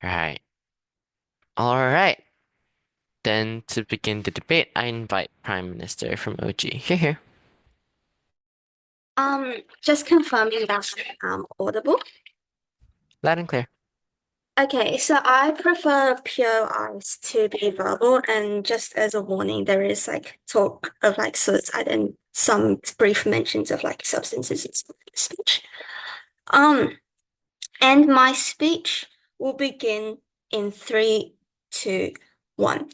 Right. All right. Then to begin the debate, I invite Prime Minister from OG. Here. Just confirming that audible. Loud and clear. Okay, so I prefer POIs to be verbal, and just as a warning, there is like talk of like suicide and some brief mentions of like substances in speech. Um, and my speech will begin in three, two, one.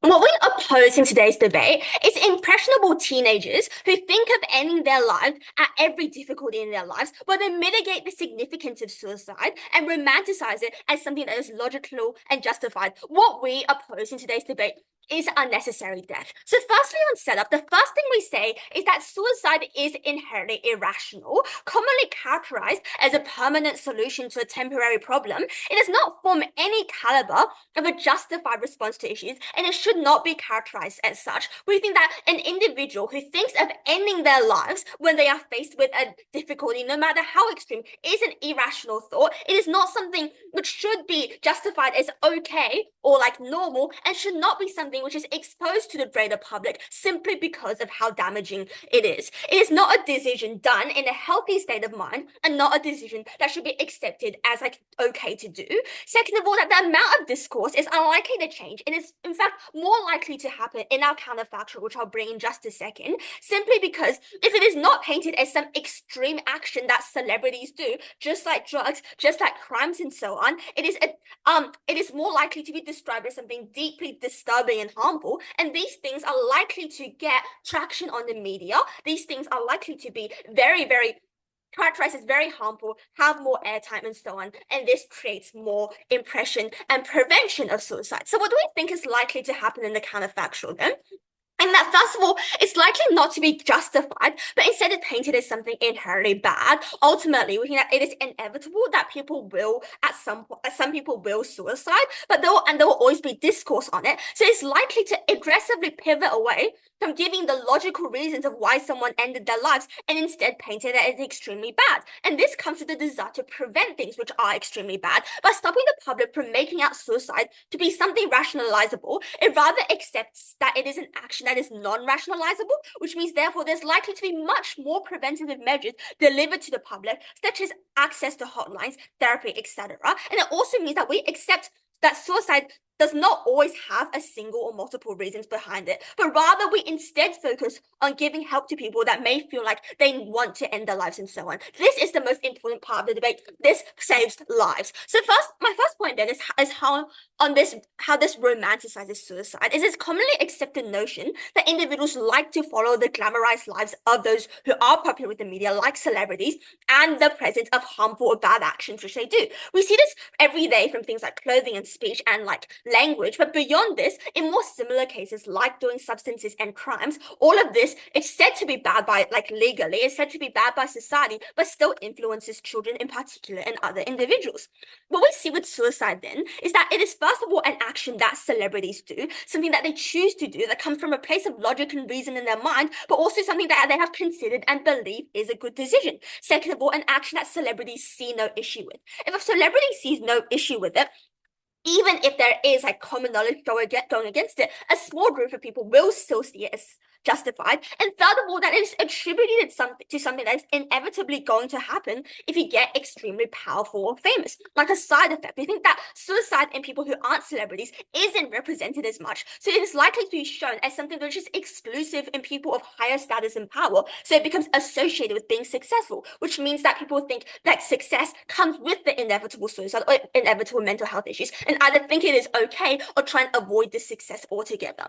What we oppose in today's debate is impressionable teenagers who think of ending their lives at every difficulty in their lives, but they mitigate the significance of suicide and romanticize it as something that is logical and justified. What we oppose in today's debate is unnecessary death. So, firstly, on setup, the first thing we say is that suicide is inherently irrational, commonly characterized as a permanent solution to a temporary problem. It does not form any caliber of a justified response to issues, and it should not be characterized as such. We think that an individual who thinks of ending their lives when they are faced with a difficulty, no matter how extreme, is an irrational thought. It is not something which should be justified as okay or like normal, and should not be something which is exposed to the greater public simply because of how damaging it is. It is not a decision done in a healthy state of mind, and not a decision that should be accepted as like okay to do. Second of all, that the amount of discourse is unlikely to change. It is, in fact, more likely to happen in our counterfactual, which I'll bring in just a second, simply because if it is not painted as some extreme action that celebrities do, just like drugs, just like crimes and so on, it is more likely to be described as something deeply disturbing and harmful. And these things are likely to get traction on the media. These things are likely to be very, very characterized as very harmful, have more airtime, and so on. And this creates more impression and prevention of suicide. So, what do we think is likely to happen in the counterfactual then? And that, first of all, it's likely not to be justified, but instead it's painted as something inherently bad. Ultimately, we think that it is inevitable that people will, at some people will suicide, but there will always be discourse on it. So it's likely to aggressively pivot away from giving the logical reasons of why someone ended their lives and instead paint it as extremely bad. And this comes with the desire to prevent things which are extremely bad by stopping the public from making out suicide to be something rationalizable. It rather accepts that it is an action that is non-rationalizable, which means therefore there's likely to be much more preventative measures delivered to the public, such as access to hotlines, therapy, etc. And it also means that we accept that suicide does not always have a single or multiple reasons behind it, but rather we instead focus on giving help to people that may feel like they want to end their lives and so on. This is the most important part of the debate. This saves lives. So first, my first point then is how this romanticizes suicide. Is this commonly accepted notion that individuals like to follow the glamorized lives of those who are popular with the media, like celebrities, and the presence of harmful or bad actions which they do. We see this every day from things like clothing and speech and like language, but beyond this, in more similar cases like doing substances and crimes, all of this is said to be bad by like legally, it's said to be bad by society, but still influences children in particular and other individuals. What we see with suicide then is that it is first of all an action that celebrities do, something that they choose to do that comes from a place of logic and reason in their mind, but also something that they have considered and believe is a good decision. Second of all, an action that celebrities see no issue with. If a celebrity sees no issue with it, even if there is like common knowledge going against it, a small group of people will still see it as justified. And furthermore, that is attributed to something that is inevitably going to happen if you get extremely powerful or famous. Like a side effect, we think that suicide in people who aren't celebrities isn't represented as much. So it is likely to be shown as something which is exclusive in people of higher status and power. So it becomes associated with being successful, which means that people think that success comes with the inevitable suicide or inevitable mental health issues, and either think it is okay or try and avoid this success altogether.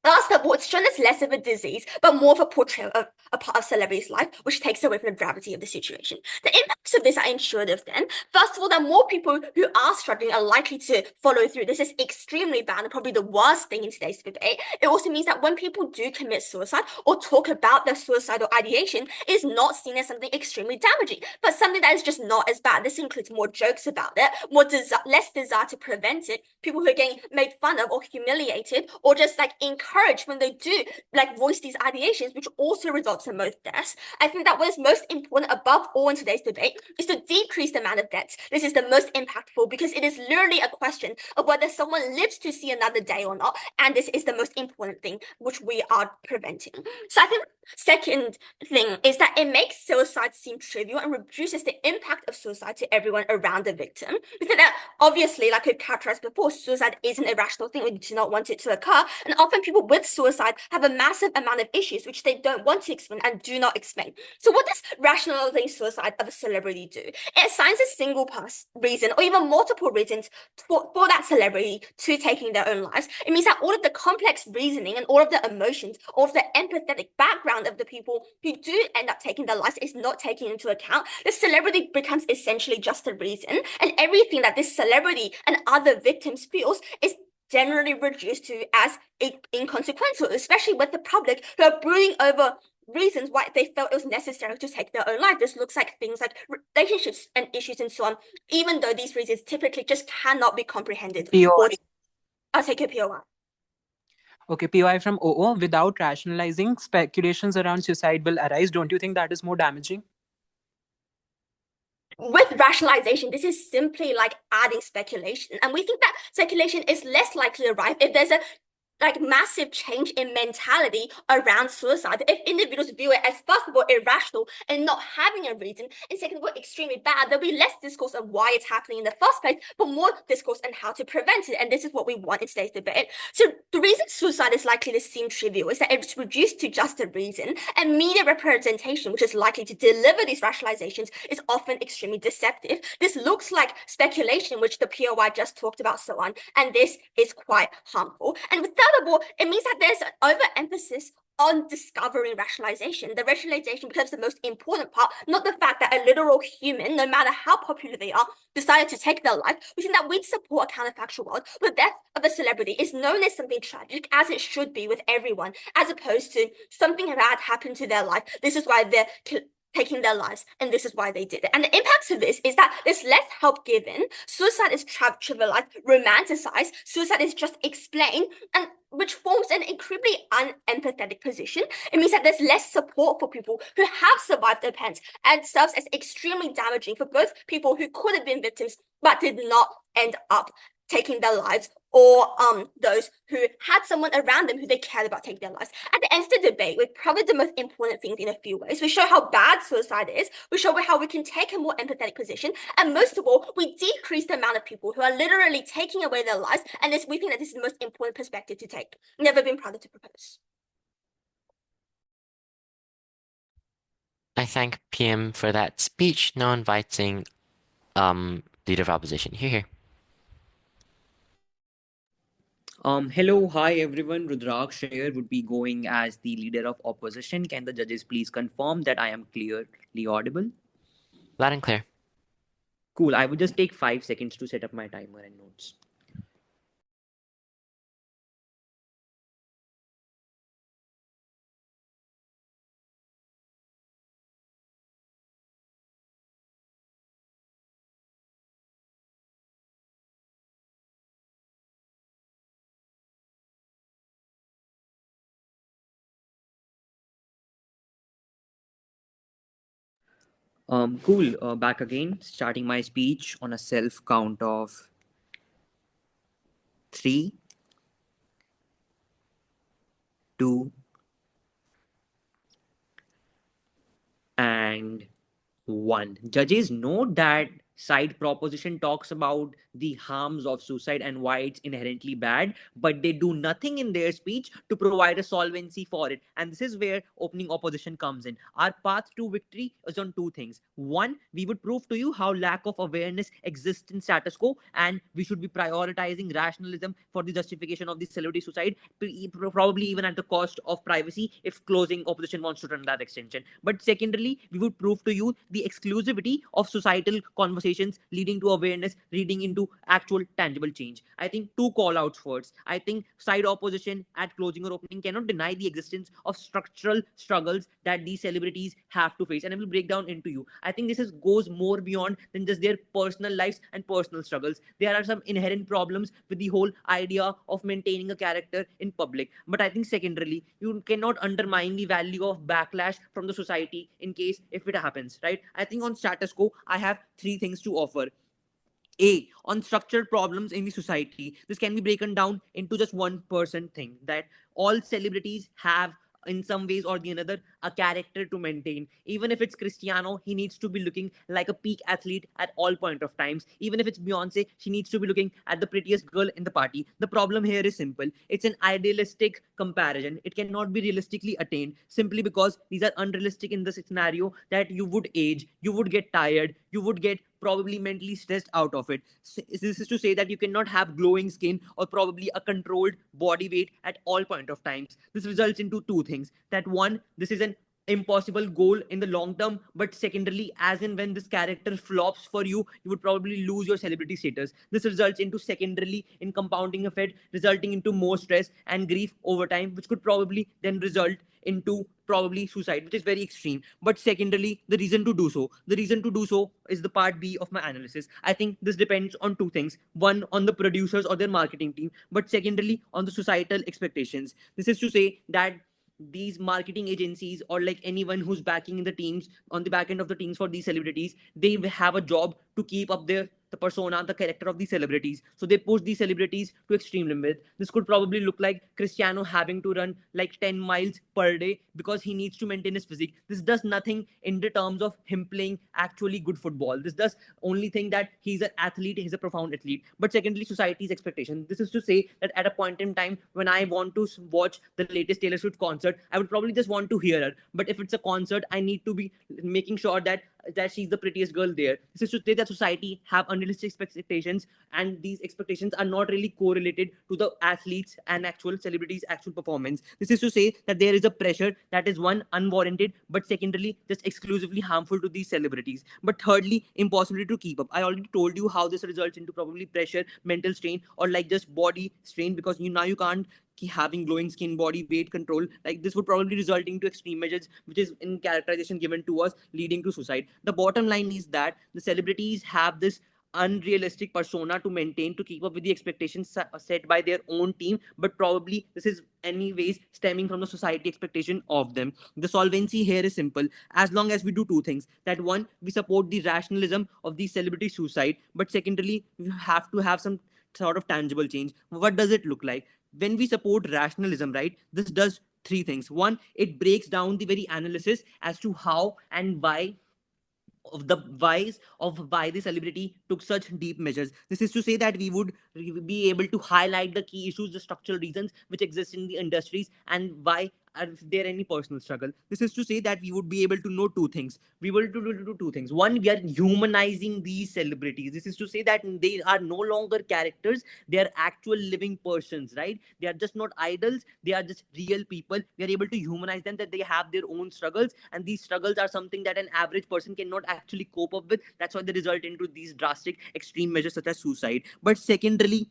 Last of all, it's shown as less of a disease, but more of a portrayal of a part of celebrity's life, which takes away from the gravity of the situation. The impacts of this are intuitive then. First of all, that more people who are struggling are likely to follow through. This is extremely bad and probably the worst thing in today's debate. It also means that when people do commit suicide or talk about their suicidal ideation, it is not seen as something extremely damaging, but something that is just not as bad. This includes more jokes about it, less desire to prevent it, people who are getting made fun of or humiliated, or just like encouraged encouraged when they do like voice these ideations, which also results in most deaths. I think that what is most important above all in today's debate is to decrease the amount of deaths. This is the most impactful because it is literally a question of whether someone lives to see another day or not, and this is the most important thing which we are preventing. So I think second thing is that it makes suicide seem trivial and reduces the impact of suicide to everyone around the victim. Because that obviously, like we've characterized before, suicide is an irrational thing. We do not want it to occur. And often people with suicide have a massive amount of issues which they don't want to explain and do not explain. So what does rationalizing suicide of a celebrity do? It assigns a single reason or even multiple reasons for that celebrity to taking their own lives. It means that all of the complex reasoning and all of the emotions, all of the empathetic background of the people who do end up taking their lives is not taken into account. The celebrity becomes essentially just a reason, and everything that this celebrity and other victims feels is generally reduced to as inconsequential, especially with the public who are brooding over reasons why they felt it was necessary to take their own life. This looks like things like relationships and issues and so on, even though these reasons typically just cannot be comprehended. POI. I'll take a POI. Okay, POI from OO. Without rationalizing, speculations around suicide will arise. Don't you think that is more damaging? With rationalization, this is simply like adding speculation. And we think that speculation is less likely to arrive if there's a massive change in mentality around suicide. If individuals view it as, first of all, irrational and not having a reason, and second of all, extremely bad, there'll be less discourse on why it's happening in the first place, but more discourse on how to prevent it. And this is what we want in today's debate. So the reason suicide is likely to seem trivial is that it's reduced to just a reason, and media representation, which is likely to deliver these rationalizations, is often extremely deceptive. This looks like speculation, which the POI just talked about, so on, and this is quite harmful. And with Furthermore, it means that there's an overemphasis on discovering rationalization. The rationalization becomes the most important part, not the fact that a literal human, no matter how popular they are, decided to take their life. We think that we'd support a counterfactual world where the death of a celebrity is known as something tragic, as it should be with everyone, as opposed to something bad happened to their life. This is why they're taking their lives, and this is why they did it. And the impacts of this is that there's less help given, suicide is trivialized, romanticized, suicide is just explained, and which forms an incredibly unempathetic position. It means that there's less support for people who have survived their parents, and serves as extremely damaging for both people who could have been victims but did not end up taking their lives, or those who had someone around them who they cared about taking their lives. At the end of the debate, we've covered the most important things in a few ways. We show how bad suicide is, we show how we can take a more empathetic position, and most of all, we decrease the amount of people who are literally taking away their lives, and we think that this is the most important perspective to take. Never been prouder to propose. I thank PM for that speech, now inviting Leader of Opposition. Here. Hello, hi everyone. Rudraksh here would be going as the leader of opposition. Can the judges please confirm that I am clearly audible? Loud and clear. Cool. I would just take 5 seconds to set up my timer and notes. Cool. Back again, starting my speech on a self count of 3, 2, and 1. Judges note that side proposition talks about the harms of suicide and why it's inherently bad, but they do nothing in their speech to provide a solvency for it. And this is where opening opposition comes in. Our path to victory is on 2 things. 1, we would prove to you how lack of awareness exists in status quo, and we should be prioritizing rationalism for the justification of the celebrity suicide, probably even at the cost of privacy if closing opposition wants to run that extension. But secondarily, we would prove to you the exclusivity of societal conversation conversations leading to awareness, leading into actual tangible change. I think two call outs first. I think side opposition at closing or opening cannot deny the existence of structural struggles that these celebrities have to face. And I will break down into you. I think goes more beyond than just their personal lives and personal struggles. There are some inherent problems with the whole idea of maintaining a character in public. But I think secondarily, you cannot undermine the value of backlash from the society in case if it happens, right? I think on status quo, I have three things to offer. A, on structural problems in the society. This can be broken down into just one person thing, that all celebrities have in some ways or the another a character to maintain. Even if it's Cristiano, he needs to be looking like a peak athlete at all point of times. Even if it's Beyonce, she needs to be looking at the prettiest girl in the party. The problem here is simple. It's an idealistic comparison. It cannot be realistically attained simply because these are unrealistic in the scenario that you would age, you would get tired, you would get probably mentally stressed out of it. This is to say that you cannot have glowing skin or probably a controlled body weight at all point of times. This results into two things. That one, this is an impossible goal in the long term, but secondarily, as in when this character flops for you, you would probably lose your celebrity status. This results into secondarily in compounding effect, resulting into more stress and grief over time, which could probably then result into probably suicide, which is very extreme. But secondarily, the reason to do so is the part B of my analysis. I think this depends on two things. One, on the producers or their marketing team, but secondarily on the societal expectations. This is to say that these marketing agencies or like anyone who's backing in the teams on the back end of the teams for these celebrities, they have a job to keep up the persona, the character of these celebrities. So they push these celebrities to extreme limit. This could probably look like Cristiano having to run like 10 miles per day because he needs to maintain his physique. This does nothing in the terms of him playing actually good football. This does only think that he's an athlete, he's a profound athlete. But secondly, society's expectation. This is to say that at a point in time when I want to watch the latest Taylor Swift concert, I would probably just want to hear her. But if it's a concert, I need to be making sure that she's the prettiest girl there. This is to say that society have unrealistic expectations, and these expectations are not really correlated to the athletes and actual celebrities' actual performance. This is to say that there is a pressure that is one, unwarranted, but secondarily just exclusively harmful to these celebrities. But thirdly, impossibility to keep up. I already told you how this results into probably pressure, mental strain, or like just body strain, because you can't keep having glowing skin, body weight control. Like this would probably result into extreme measures, which is in characterization given to us, leading to suicide. The bottom line is that the celebrities have this unrealistic persona to maintain to keep up with the expectations set by their own team, but probably this is anyways stemming from the society expectation of them. The solvency here is simple. As long as we do two things, that one, we support the rationalism of the celebrity suicide, but secondarily we have to have some sort of tangible change. What does it look like when we support rationalism, right? This does three things. One, it breaks down the very analysis as to how and why of the whys of why the celebrity took such deep measures. This is to say that we would be able to highlight the key issues, the structural reasons which exist in the industries, and why are there any personal struggle. This is to say that we would be able to know two things. We will do two things. One, we are humanizing these celebrities. This is to say that they are no longer characters, they are actual living persons, right? They are just not idols, they are just real people. We are able to humanize them, that they have their own struggles, and these struggles are something that an average person cannot actually cope up with. That's why they result into these drastic extreme measures such as suicide. But secondarily,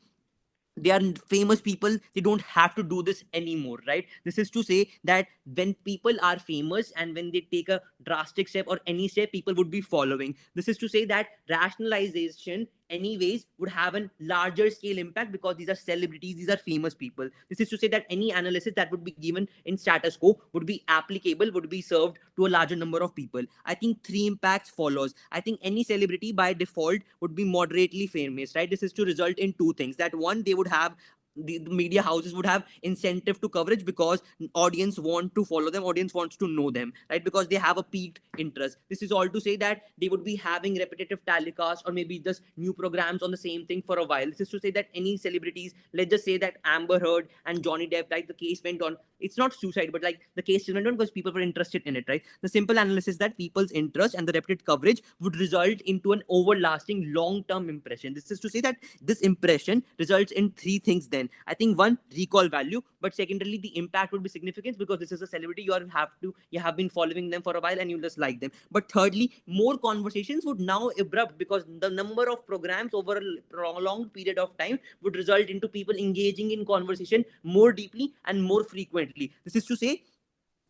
they are famous people, they don't have to do this anymore, right? This is to say that when people are famous and when they take a drastic step or any step, people would be following. This is to say that rationalization anyways would have a larger scale impact because these are celebrities, these are famous people. This is to say that any analysis that would be given in status quo would be applicable, would be served to a larger number of people. I think three impacts follows. I think any celebrity by default would be moderately famous, right? This is to result in two things. That one, they would have the media houses would have incentive to coverage because audience want to follow them, audience wants to know them, right? Because they have a peaked interest. This is all to say that they would be having repetitive telecast or maybe just new programs on the same thing for a while. This is to say that any celebrities, let's just say that Amber Heard and Johnny Depp, like the case went on, it's not suicide, but like the case went on because people were interested in it, right? The simple analysis that people's interest and the repeated coverage would result into an overlasting long-term impression. This is to say that this impression results in three things then. reason. I think one, recall value, but secondarily the impact would be significant because this is a celebrity, you have been following them for a while and you just like them. But thirdly, more conversations would now erupt because the number of programs over a prolonged period of time would result into people engaging in conversation more deeply and more frequently. This is to say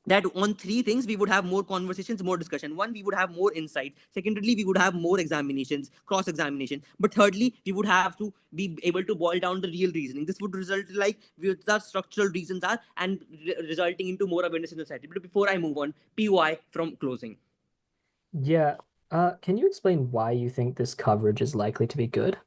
that on three things we would have more conversations, more discussion. One, we would have more insight. Secondly, we would have more examinations, cross examination. But thirdly, we would have to be able to boil down the real reasoning. This would result like what the structural reasons are and resulting into more awareness in the society. But before I move on, POI from closing. Yeah. Can you explain why you think this coverage is likely to be good?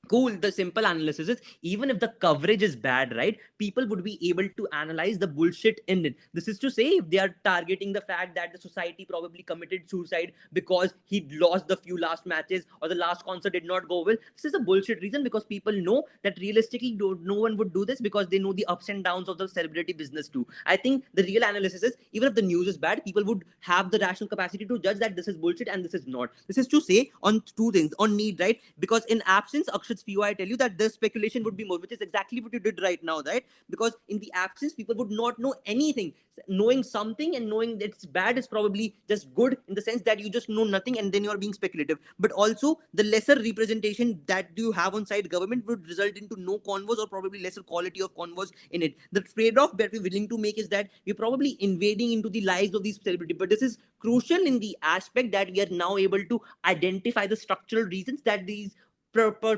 Cool. The simple analysis is, even if the coverage is bad, right, people would be able to analyze the bullshit in it. This is to say, if they are targeting the fact that the society probably committed suicide because he lost the few last matches or the last concert did not go well, this is a bullshit reason because people know that realistically no one would do this because they know the ups and downs of the celebrity business too. I think the real analysis is, even if the news is bad, people would have the rational capacity to judge that this is bullshit and this is not. This is to say on two things, on need, right? Because in absence, Akshat's PO, I tell you that the speculation would be more, which is exactly what you did right now, right? Because in the absence, people would not know anything. Knowing something and knowing that it's bad is probably just good in the sense that you just know nothing and then you're being speculative. But also, the lesser representation that you have on side government would result into no convos or probably lesser quality of convos in it. The trade-off that we're willing to make is that we're probably invading into the lives of these celebrities. But this is crucial in the aspect that we are now able to identify the structural reasons that these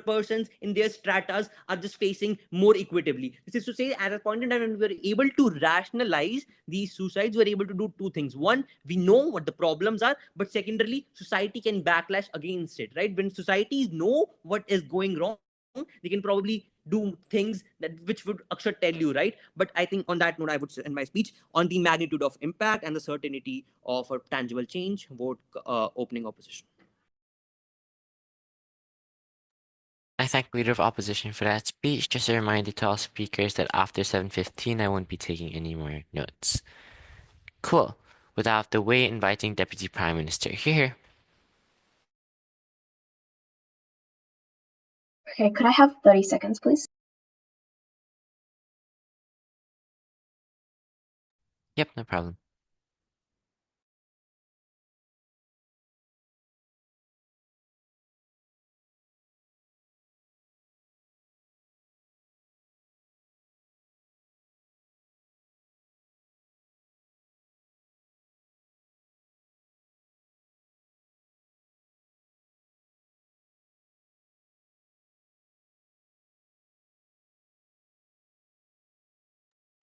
persons in their stratas are just facing more equitably. This is to say, at a point in time when we were able to rationalize these suicides, we were able to do two things. One, we know what the problems are, but secondarily, society can backlash against it, right? When societies know what is going wrong, they can probably do things that which would Akshat tell you, right? But I think on that note, I would end my speech on the magnitude of impact and the certainty of a tangible change. Vote opening opposition. I thank Leader of Opposition for that speech. Just a reminder to all speakers that after 7:15, I won't be taking any more notes. Cool. Without the way, inviting Deputy Prime Minister here. Okay, could I have 30 seconds, please? Yep, no problem.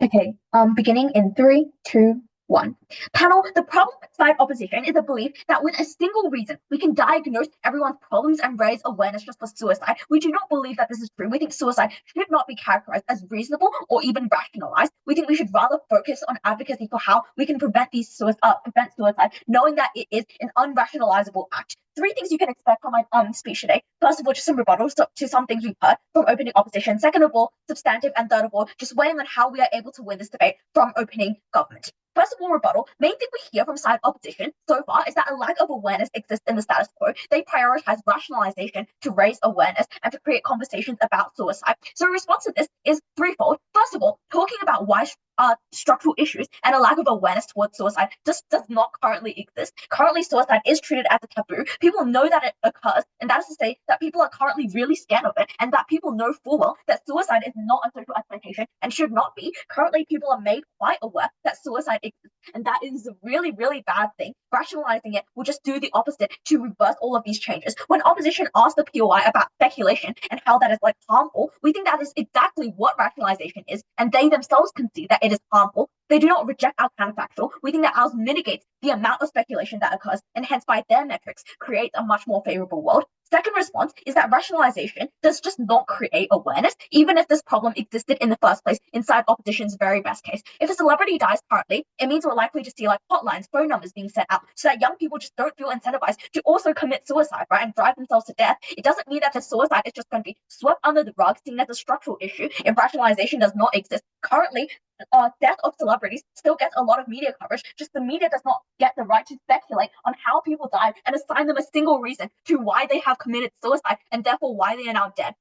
Okay, beginning in 3, 2, 1. Panel, the problem with side opposition is a belief that with a single reason we can diagnose everyone's problems and raise awareness just for suicide. We do not believe that this is true. We think suicide should not be characterized as reasonable or even rationalized. We think we should rather focus on advocacy for how we can prevent suicide, knowing that it is an unrationalizable act. 3 things you can expect from my speech today. First of all, just some rebuttals to some things we've heard from opening opposition. Second of all, substantive. And third of all, just weighing on how we are able to win this debate from opening government. First of all, rebuttal. Main thing we hear from side opposition so far is that a lack of awareness exists in the status quo. They prioritize rationalization to raise awareness and to create conversations about suicide. So, response to this is threefold. First of all, talking about why structural issues and a lack of awareness towards suicide just does not currently exist. Currently, suicide is treated as a taboo. People know that it occurs, and that is to say that people are currently really scared of it, and that people know full well that suicide is not a social exploitation and should not be. Currently, people are made quite aware that suicide exists, and that is a really, really bad thing. Rationalizing it will just do the opposite to reverse all of these changes. When opposition asks the POI about speculation and how that is like harmful, we think that is exactly what rationalization is, and they themselves concede that it is harmful. They do not reject our counterfactual. We think that ours mitigates the amount of speculation that occurs, and hence by their metrics creates a much more favorable world. Second response is that rationalization does just not create awareness, even if this problem existed in the first place inside opposition's very best case. If a celebrity dies currently, it means we're likely to see like hotlines, phone numbers being sent out so that young people just don't feel incentivized to also commit suicide, right, and drive themselves to death. It doesn't mean that the suicide is just going to be swept under the rug, seen as a structural issue if rationalization does not exist. Currently, death of celebrities still gets a lot of media coverage, just the media does not get the right to speculate on how people died and assign them a single reason to why they have committed suicide and therefore why they are now dead.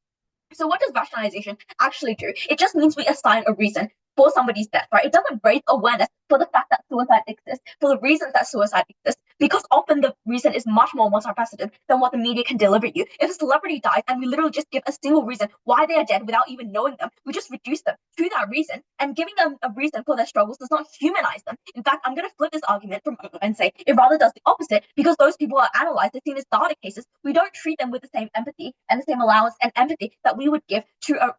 So what does rationalization actually do? It just means we assign a reason for somebody's death, right? It doesn't raise awareness for the fact that suicide exists, for the reasons that suicide exists, because often the reason is much more multifaceted than what the media can deliver you. If a celebrity dies and we literally just give a single reason why they are dead without even knowing them, we just reduce them to that reason, and giving them a reason for their struggles does not humanize them. In fact, I'm going to flip this argument from and say it rather does the opposite, because those people are analyzed, they're seen as data cases. We don't treat them with the same empathy and the same allowance and empathy that we would give to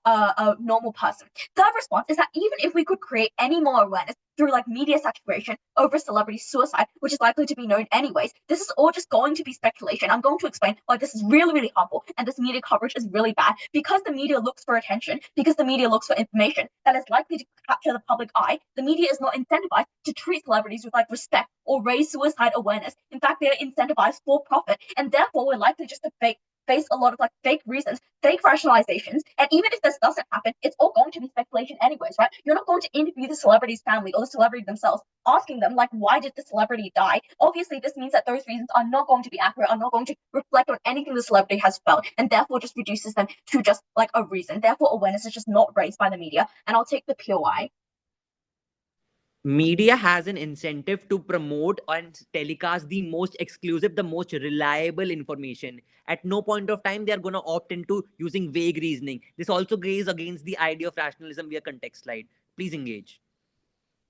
a normal person. Third response is that even if we could create any more awareness through like media saturation over celebrity suicide, which is likely to be known anyways, this is all just going to be speculation. I'm going to explain why this is really, really harmful and this media coverage is really bad, because the media looks for attention, because the media looks for information that is likely to capture the public eye. The media is not incentivized to treat celebrities with like respect or raise suicide awareness. In fact, they are incentivized for profit, and therefore we're likely just to face a lot of like fake reasons, fake rationalizations. And even if this doesn't happen, it's all going to be speculation anyways, right? You're not going to interview the celebrity's family or the celebrity themselves, asking them like, why did the celebrity die? Obviously, this means that those reasons are not going to be accurate, are not going to reflect on anything the celebrity has felt, and therefore just reduces them to just like a reason. Therefore, awareness is just not raised by the media. And I'll take the POI. Media has an incentive to promote and telecast the most exclusive, the most reliable information. At no point of time they are going to opt into using vague reasoning. This also goes against the idea of rationalism via context slide. Please engage.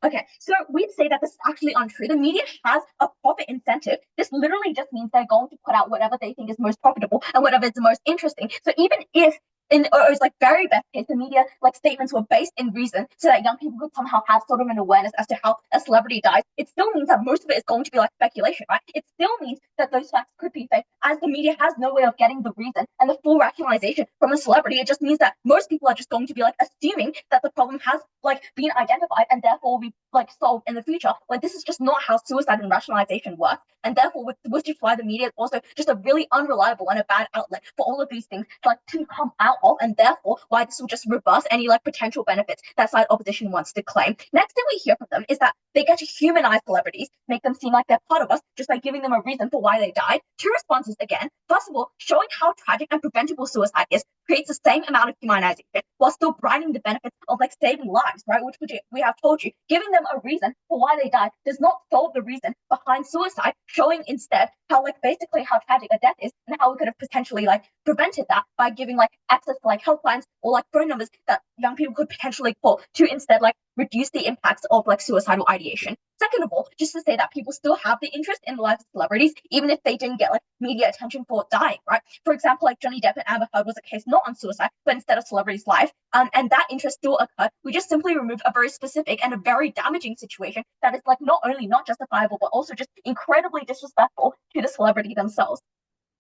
Okay, so we'd say that this is actually untrue. The media has a profit incentive. This literally just means they're going to put out whatever they think is most profitable and whatever is the most interesting. So even if or it's like very best case, the media like statements were based in reason so that young people could somehow have sort of an awareness as to how a celebrity dies, it still means that most of it is going to be like speculation, right? It still means that those facts could be fake, as the media has no way of getting the reason and the full rationalization from a celebrity. It just means that most people are just going to be like assuming that the problem has like been identified and therefore will be like solved in the future, when this is just not how suicide and rationalization work. And therefore, which is why the media is also just a really unreliable and a bad outlet for all of these things to come out of, and therefore why this will just reverse any like potential benefits that side opposition wants to claim. Next thing we hear from them is that they get to humanize celebrities, make them seem like they're part of us just by giving them a reason for why they died. Two responses again. First of all, showing how tragic and preventable suicide is creates the same amount of humanization while still brightening the benefits of like saving lives, right? Which we have told you, giving them a reason for why they died does not solve the reason behind suicide, showing instead how like basically how tragic a death is and how we could have potentially like prevented that by giving like access to like helplines or like phone numbers that young people could potentially call to instead like reduce the impacts of like suicidal ideation. Second of all, just to say that people still have the interest in the lives of celebrities, even if they didn't get like media attention for dying, right? For example, like Johnny Depp and Amber Heard was a case not on suicide, but instead of celebrity's life. And that interest still occurred. We just simply removed a very specific and a very damaging situation that is like not justifiable, but also just incredibly disrespectful to the celebrity themselves.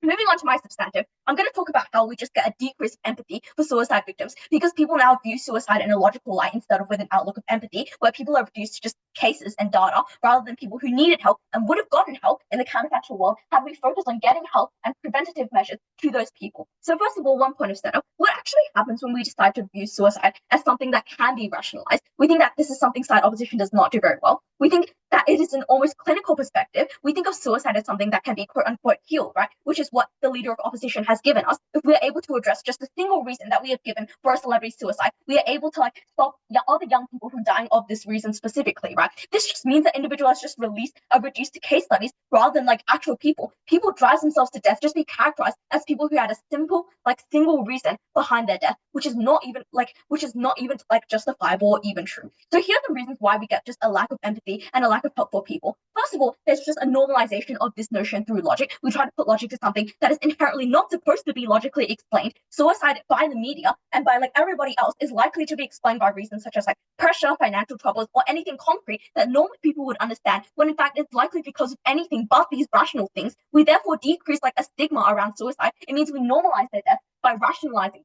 Moving on to my substantive, I'm going to talk about how we just get a decreased empathy for suicide victims, because people now view suicide in a logical light instead of with an outlook of empathy, where people are reduced to just cases and data rather than people who needed help and would have gotten help in the counterfactual world had we focused on getting help and preventative measures to those people. So first of all, one point of setup, what actually happens when we decide to view suicide as something that can be rationalized? We think that this is something side opposition does not do very well. We think that it is an almost clinical perspective. We think of suicide as something that can be quote unquote healed, right? Which is what the leader of opposition has given us. If we're able to address just a single reason that we have given for a celebrity suicide, we are able to like stop other young people from dying of this reason specifically, right? This just means that individuals just released reduced to case studies rather than like actual people. People drive themselves to death just be characterized as people who had a simple, like single reason behind their death, which is not even like justifiable or even true. So here are the reasons why we get just a lack of empathy and a lack of help for people. First of all, there's just a normalization of this notion through logic. We try to put logic to something that is inherently not supposed to be logically explained. Suicide by the media and by like everybody else is likely to be explained by reasons such as like pressure, financial troubles, or anything concrete that normal people would understand, when in fact it's likely because of anything but these rational things. We therefore decrease like a stigma around suicide. It means we normalize their death by rationalizing.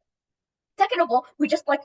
Second of all, we just like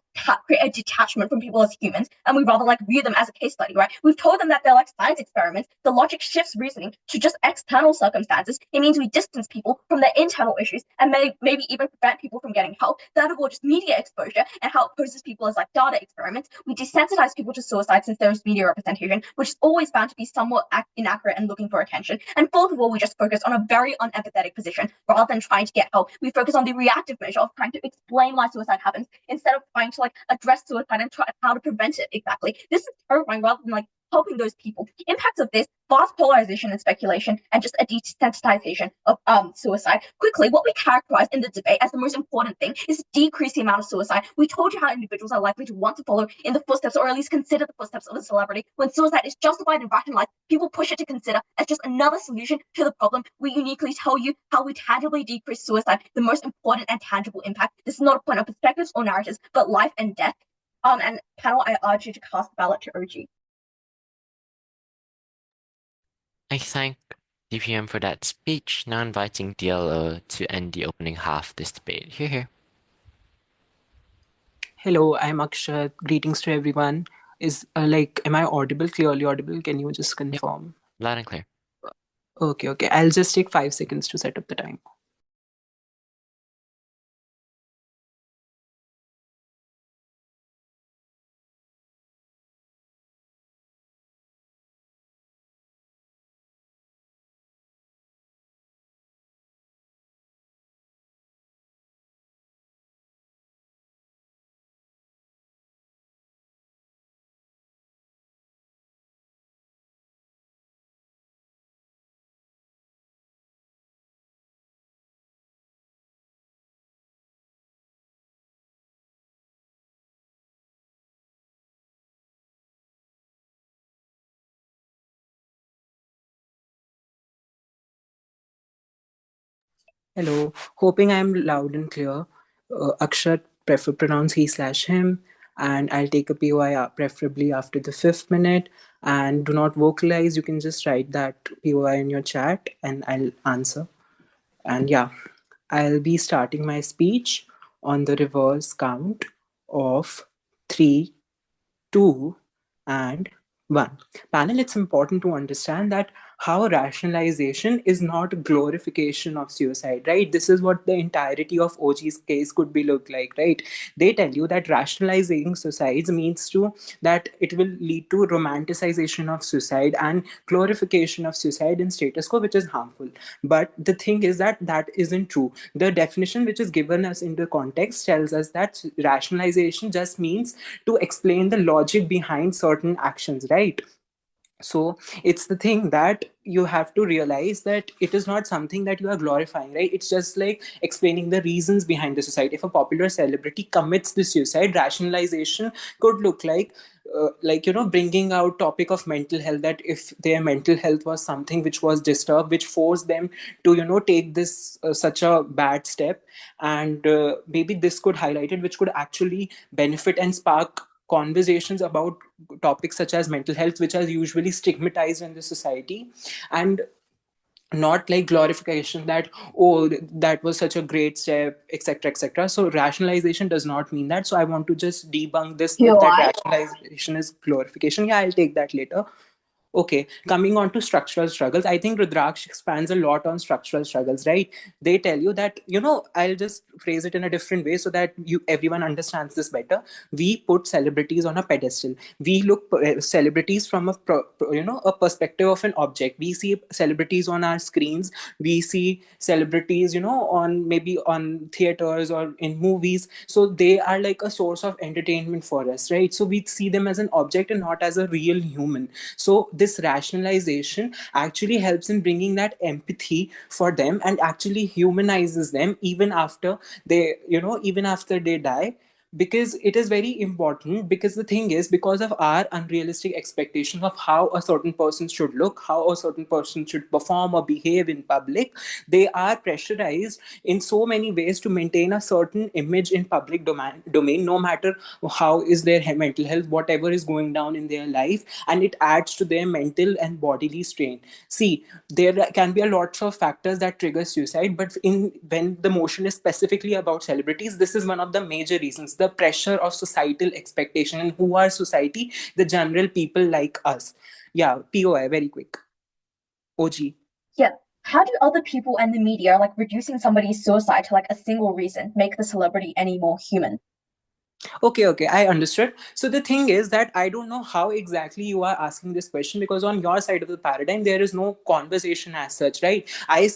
create a detachment from people as humans, and we rather like view them as a case study, right? We've told them that they're like science experiments. The logic shifts reasoning to just external circumstances. It means we distance people from their internal issues and maybe even prevent people from getting help. Third of all, just media exposure and how it poses people as like data experiments. We desensitize people to suicide since there is media representation, which is always found to be somewhat inaccurate and looking for attention. And fourth of all, we just focus on a very unempathetic position rather than trying to get help. We focus on the reactive measure of trying to explain why suicide happens instead of trying to like address suicide and try how to prevent it exactly. This is terrifying rather than like helping those people. Impacts of this vast polarization and speculation and just a desensitization of suicide. Quickly, what we characterize in the debate as the most important thing is to decrease the amount of suicide. We told you how individuals are likely to want to follow in the footsteps or at least consider the footsteps of a celebrity. When suicide is justified and rationalized, people push it to consider as just another solution to the problem. We uniquely tell you how we tangibly decrease suicide, the most important and tangible impact. This is not a point of perspectives or narratives, but life and death. And panel, I urge you to cast a ballot to OG. I thank DPM for that speech, now inviting DLO to end the opening half of this debate. Here. Hello, I'm Akshat. Greetings to everyone. Am I audible, clearly audible? Can you just confirm? Loud and clear. Okay. I'll just take 5 seconds to set up the time. Hello, hoping I'm loud and clear. Akshat, prefer pronounce he/him, and I'll take a POI preferably after the 5th minute. And do not vocalize, you can just write that POI in your chat and I'll answer. And yeah, I'll be starting my speech on the reverse count of 3, 2, and 1. Panel, it's important to understand that how rationalization is not glorification of suicide, right? This is what the entirety of OG's case could be look like, right? They tell you that rationalizing suicides means to that it will lead to romanticization of suicide and glorification of suicide in status quo, which is harmful. But the thing is that that isn't true. The definition which is given us in the context tells us that rationalization just means to explain the logic behind certain actions, right? So it's the thing that you have to realize that it is not something that you are glorifying, right? It's just like explaining the reasons behind the suicide. If a popular celebrity commits the suicide, rationalization could look bringing out topic of mental health, that if their mental health was something which was disturbed, which forced them to take this such a bad step, and maybe this could highlight it, which could actually benefit and spark conversations about topics such as mental health, which are usually stigmatized in the society, and not like glorification that, oh, that was such a great step, etc., etc. So rationalization does not mean that. So I want to just debunk this myth that rationalization is glorification. Yeah, I'll take that later. Okay, coming on to structural struggles, I think Rudraksh expands a lot on structural struggles, right? They tell you that, I'll just phrase it in a different way so that everyone understands this better. We put celebrities on a pedestal. We look celebrities from a perspective of an object. We see celebrities on our screens. We see celebrities, on maybe on theaters or in movies. So they are like a source of entertainment for us, right? So we see them as an object and not as a real human. So this rationalization actually helps in bringing that empathy for them and actually humanizes them even after they die. because it is very important, because the thing is, because of our unrealistic expectation of how a certain person should look, how a certain person should perform or behave in public, they are pressurized in so many ways to maintain a certain image in public domain, no matter how is their mental health, whatever is going down in their life, and it adds to their mental and bodily strain. See, there can be a lots of factors that trigger suicide, but in when the motion is specifically about celebrities, this is one of the major reasons: the pressure of societal expectation. And who are society? The general people like us. Yeah, POI, very quick. OG. Yeah. How do other people and the media, like reducing somebody's suicide to like a single reason, make the celebrity any more human? Okay, I understood. So the thing is that I don't know how exactly you are asking this question, because on your side of the paradigm, there is no conversation as such, right? I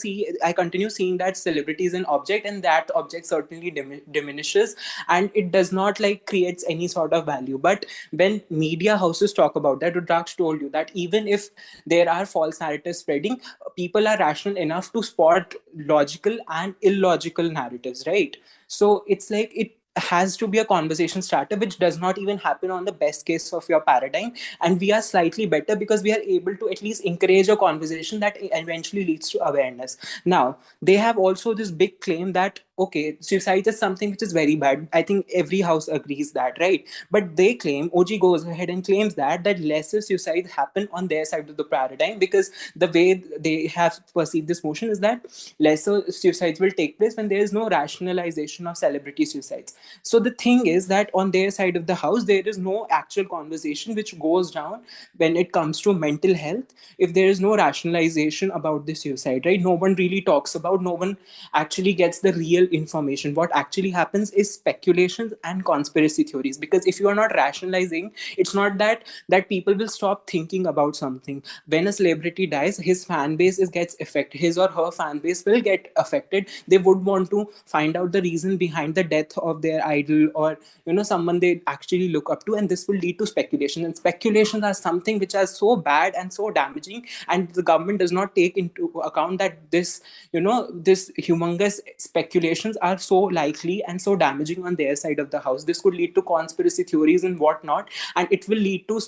continue seeing that celebrity is an object, and that object certainly diminishes, and it does not like creates any sort of value. But when media houses talk about that, Rudraksh told you that even if there are false narratives spreading, people are rational enough to spot logical and illogical narratives, right? So it's like it has to be a conversation starter, which does not even happen on the best case of your paradigm. And we are slightly better because we are able to at least encourage a conversation that eventually leads to awareness. Now, they have also this big claim that, okay, suicide is something which is very bad. I think every house agrees that, right? But they claim, OG goes ahead and claims that lesser suicides happen on their side of the paradigm, because the way they have perceived this motion is that lesser suicides will take place when there is no rationalization of celebrity suicides. So the thing is that on their side of the house, there is no actual conversation which goes down when it comes to mental health. If there is no rationalization about the suicide, right? No one really talks about, no one actually gets the real information. What actually happens is speculations and conspiracy theories. Because if you are not rationalizing, it's not that people will stop thinking about something. When a celebrity dies, his fan base gets affected, his or her fan base will get affected. They would want to find out the reason behind the death of their idol, or someone they actually look up to, and this will lead to speculation. And speculations are something which are so bad and so damaging, and the government does not take into account that this humongous speculations are so likely and so damaging on their side of the house. This could lead to conspiracy theories and whatnot, and it will lead to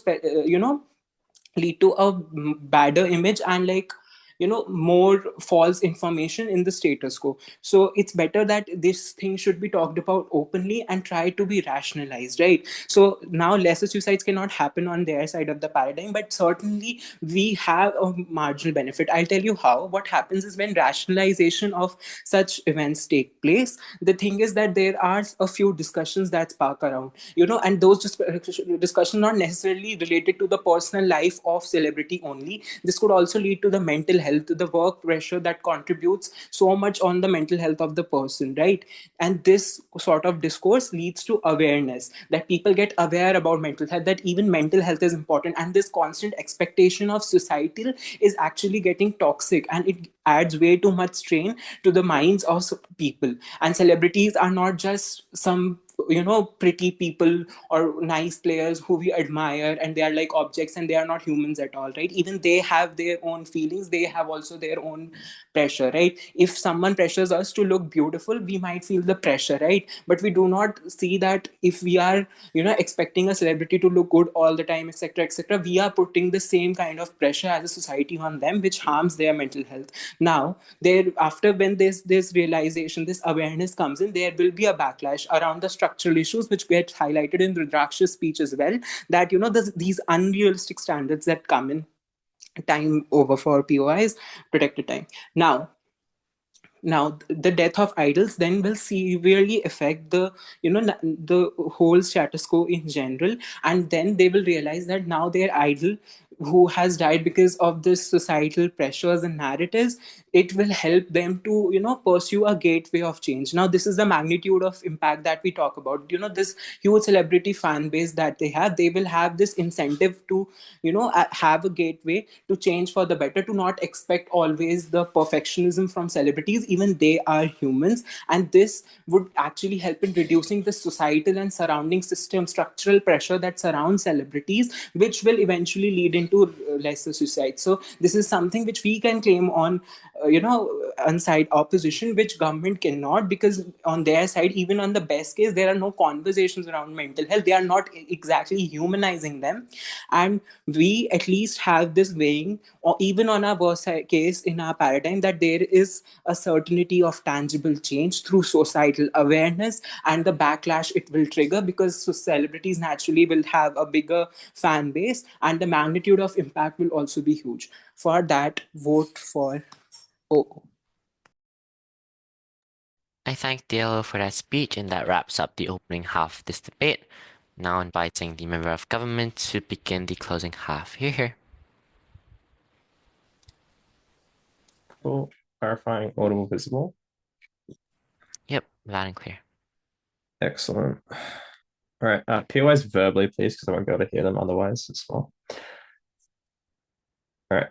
lead to a badder image, and like more false information in the status quo. So it's better that this thing should be talked about openly and try to be rationalized, right? So now lesser suicides cannot happen on their side of the paradigm, but certainly we have a marginal benefit. I'll tell you how. What happens is, when rationalization of such events take place, the thing is that there are a few discussions that spark around, and those discussions not necessarily related to the personal life of celebrity only. This could also lead to the mental health, the work pressure that contributes so much on the mental health of the person, right? And this sort of discourse leads to awareness, that people get aware about mental health, that even mental health is important. And this constant expectation of societal is actually getting toxic, and it adds way too much strain to the minds of people. And celebrities are not just some pretty people or nice players who we admire, and they are like objects, and they are not humans at all, right? Even they have their own feelings, they have also their own pressure, right? If someone pressures us to look beautiful, we might feel the pressure, right? But we do not see that if we are expecting a celebrity to look good all the time, etc., etc., we are putting the same kind of pressure as a society on them, which harms their mental health. Now, there after, when this realization, this awareness comes in, there will be a backlash around the structural issues, which get highlighted in Rudraksh's speech as well, that these unrealistic standards that come in. Time over for POIs, protected time. Now the death of idols then will severely affect the whole status quo in general, and then they will realize that now their idol, who has died because of this societal pressures and narratives, it will help them to pursue a gateway of change. Now this is the magnitude of impact that we talk about. This huge celebrity fan base that they will have this incentive to have a gateway to change for the better, to not expect always the perfectionism from celebrities. Even they are humans, and this would actually help in reducing the societal and surrounding system structural pressure that surrounds celebrities, which will eventually lead into lesser suicide. So this is something which we can claim on, on side opposition, which government cannot, because on their side, even on the best case, there are no conversations around mental health. They are not exactly humanizing them. And we at least have this weighing, or even on our worst case in our paradigm, that there is a certainty of tangible change through societal awareness and the backlash it will trigger, because celebrities naturally will have a bigger fan base and the magnitude of impact will also be huge. For that, vote for O. I thank Dale for that speech, and that wraps up the opening half of this debate. Now inviting the member of government to begin the closing half. Here. Cool. Clarifying, audible, visible. Yep, loud and clear. Excellent. All right. POIs verbally, please, because I won't be able to hear them otherwise as well. All right.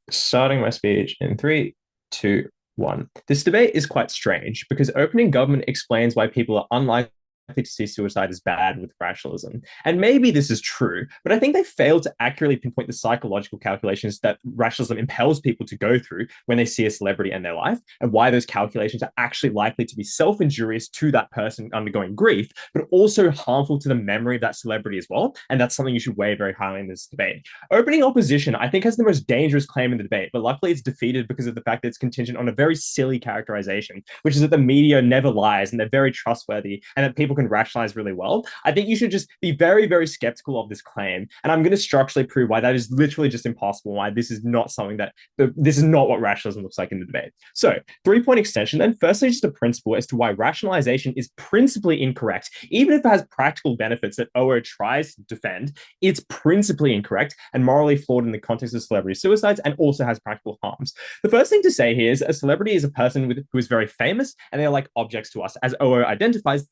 Starting my speech in 3, 2, 1. This debate is quite strange because opening government explains why people are unlikely to see suicide as bad with rationalism. And maybe this is true, but I think they failed to accurately pinpoint the psychological calculations that rationalism impels people to go through when they see a celebrity and their life, and why those calculations are actually likely to be self-injurious to that person undergoing grief, but also harmful to the memory of that celebrity as well. And that's something you should weigh very highly in this debate. Opening opposition, I think, has the most dangerous claim in the debate, but luckily it's defeated because of the fact that it's contingent on a very silly characterization, which is that the media never lies and they're very trustworthy and that people can rationalize really well. I think you should just be very, very skeptical of this claim. And I'm going to structurally prove why that is literally just impossible, why this is not something that, this is not what rationalism looks like in the debate. So 3-point extension then. Firstly, just a principle as to why rationalization is principally incorrect. Even if it has practical benefits that OO tries to defend, it's principally incorrect and morally flawed in the context of celebrity suicides, and also has practical harms. The first thing to say here is a celebrity is a person who is very famous, and they're like objects to us. As OO identifies,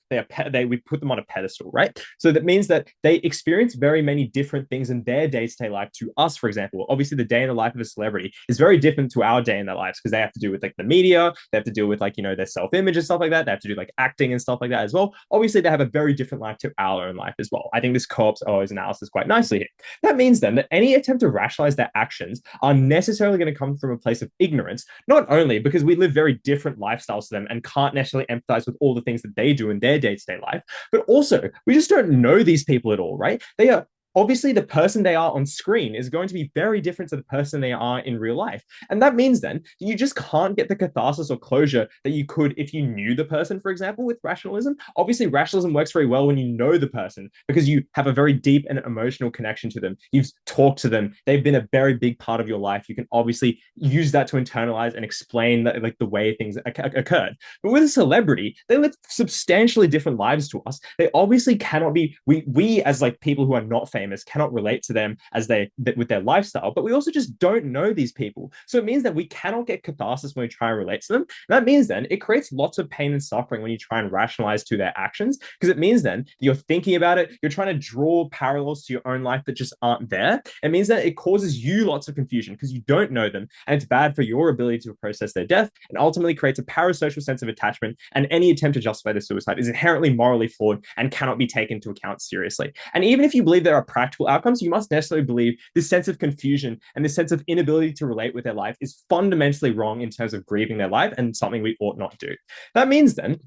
we put them on a pedestal, right? So that means that they experience very many different things in their day-to-day life to us, for example. Obviously, the day in the life of a celebrity is very different to our day in their lives, because they have to do with like the media, they have to deal with like, their self-image and stuff like that. They have to do like acting and stuff like that as well. Obviously, they have a very different life to our own life as well. I think this co-ops OO's analysis quite nicely here. That means then that any attempt to rationalize their actions are necessarily going to come from a place of ignorance, not only because we live very different lifestyles to them and can't necessarily empathize with all the things that they do in their day-to-day life, but also we just don't know these people at all, right? They are obviously the person they are on screen is going to be very different to the person they are in real life. And that means then you just can't get the catharsis or closure that you could if you knew the person, for example, with rationalism. Obviously, rationalism works very well when you know the person because you have a very deep and emotional connection to them. You've talked to them. They've been a very big part of your life. You can obviously use that to internalize and explain that, like the way things occurred. But with a celebrity, they live substantially different lives to us. They obviously cannot be, we as like people who are not famous cannot relate to them as with their lifestyle, but we also just don't know these people. So it means that we cannot get catharsis when we try and relate to them. And that means then it creates lots of pain and suffering when you try and rationalize to their actions, because it means then you're thinking about it, you're trying to draw parallels to your own life that just aren't there. It means that it causes you lots of confusion because you don't know them, and it's bad for your ability to process their death, and ultimately creates a parasocial sense of attachment, and any attempt to justify the suicide is inherently morally flawed and cannot be taken into account seriously. And even if you believe there are practical outcomes, you must necessarily believe this sense of confusion and this sense of inability to relate with their life is fundamentally wrong in terms of grieving their life, and something we ought not do. That means then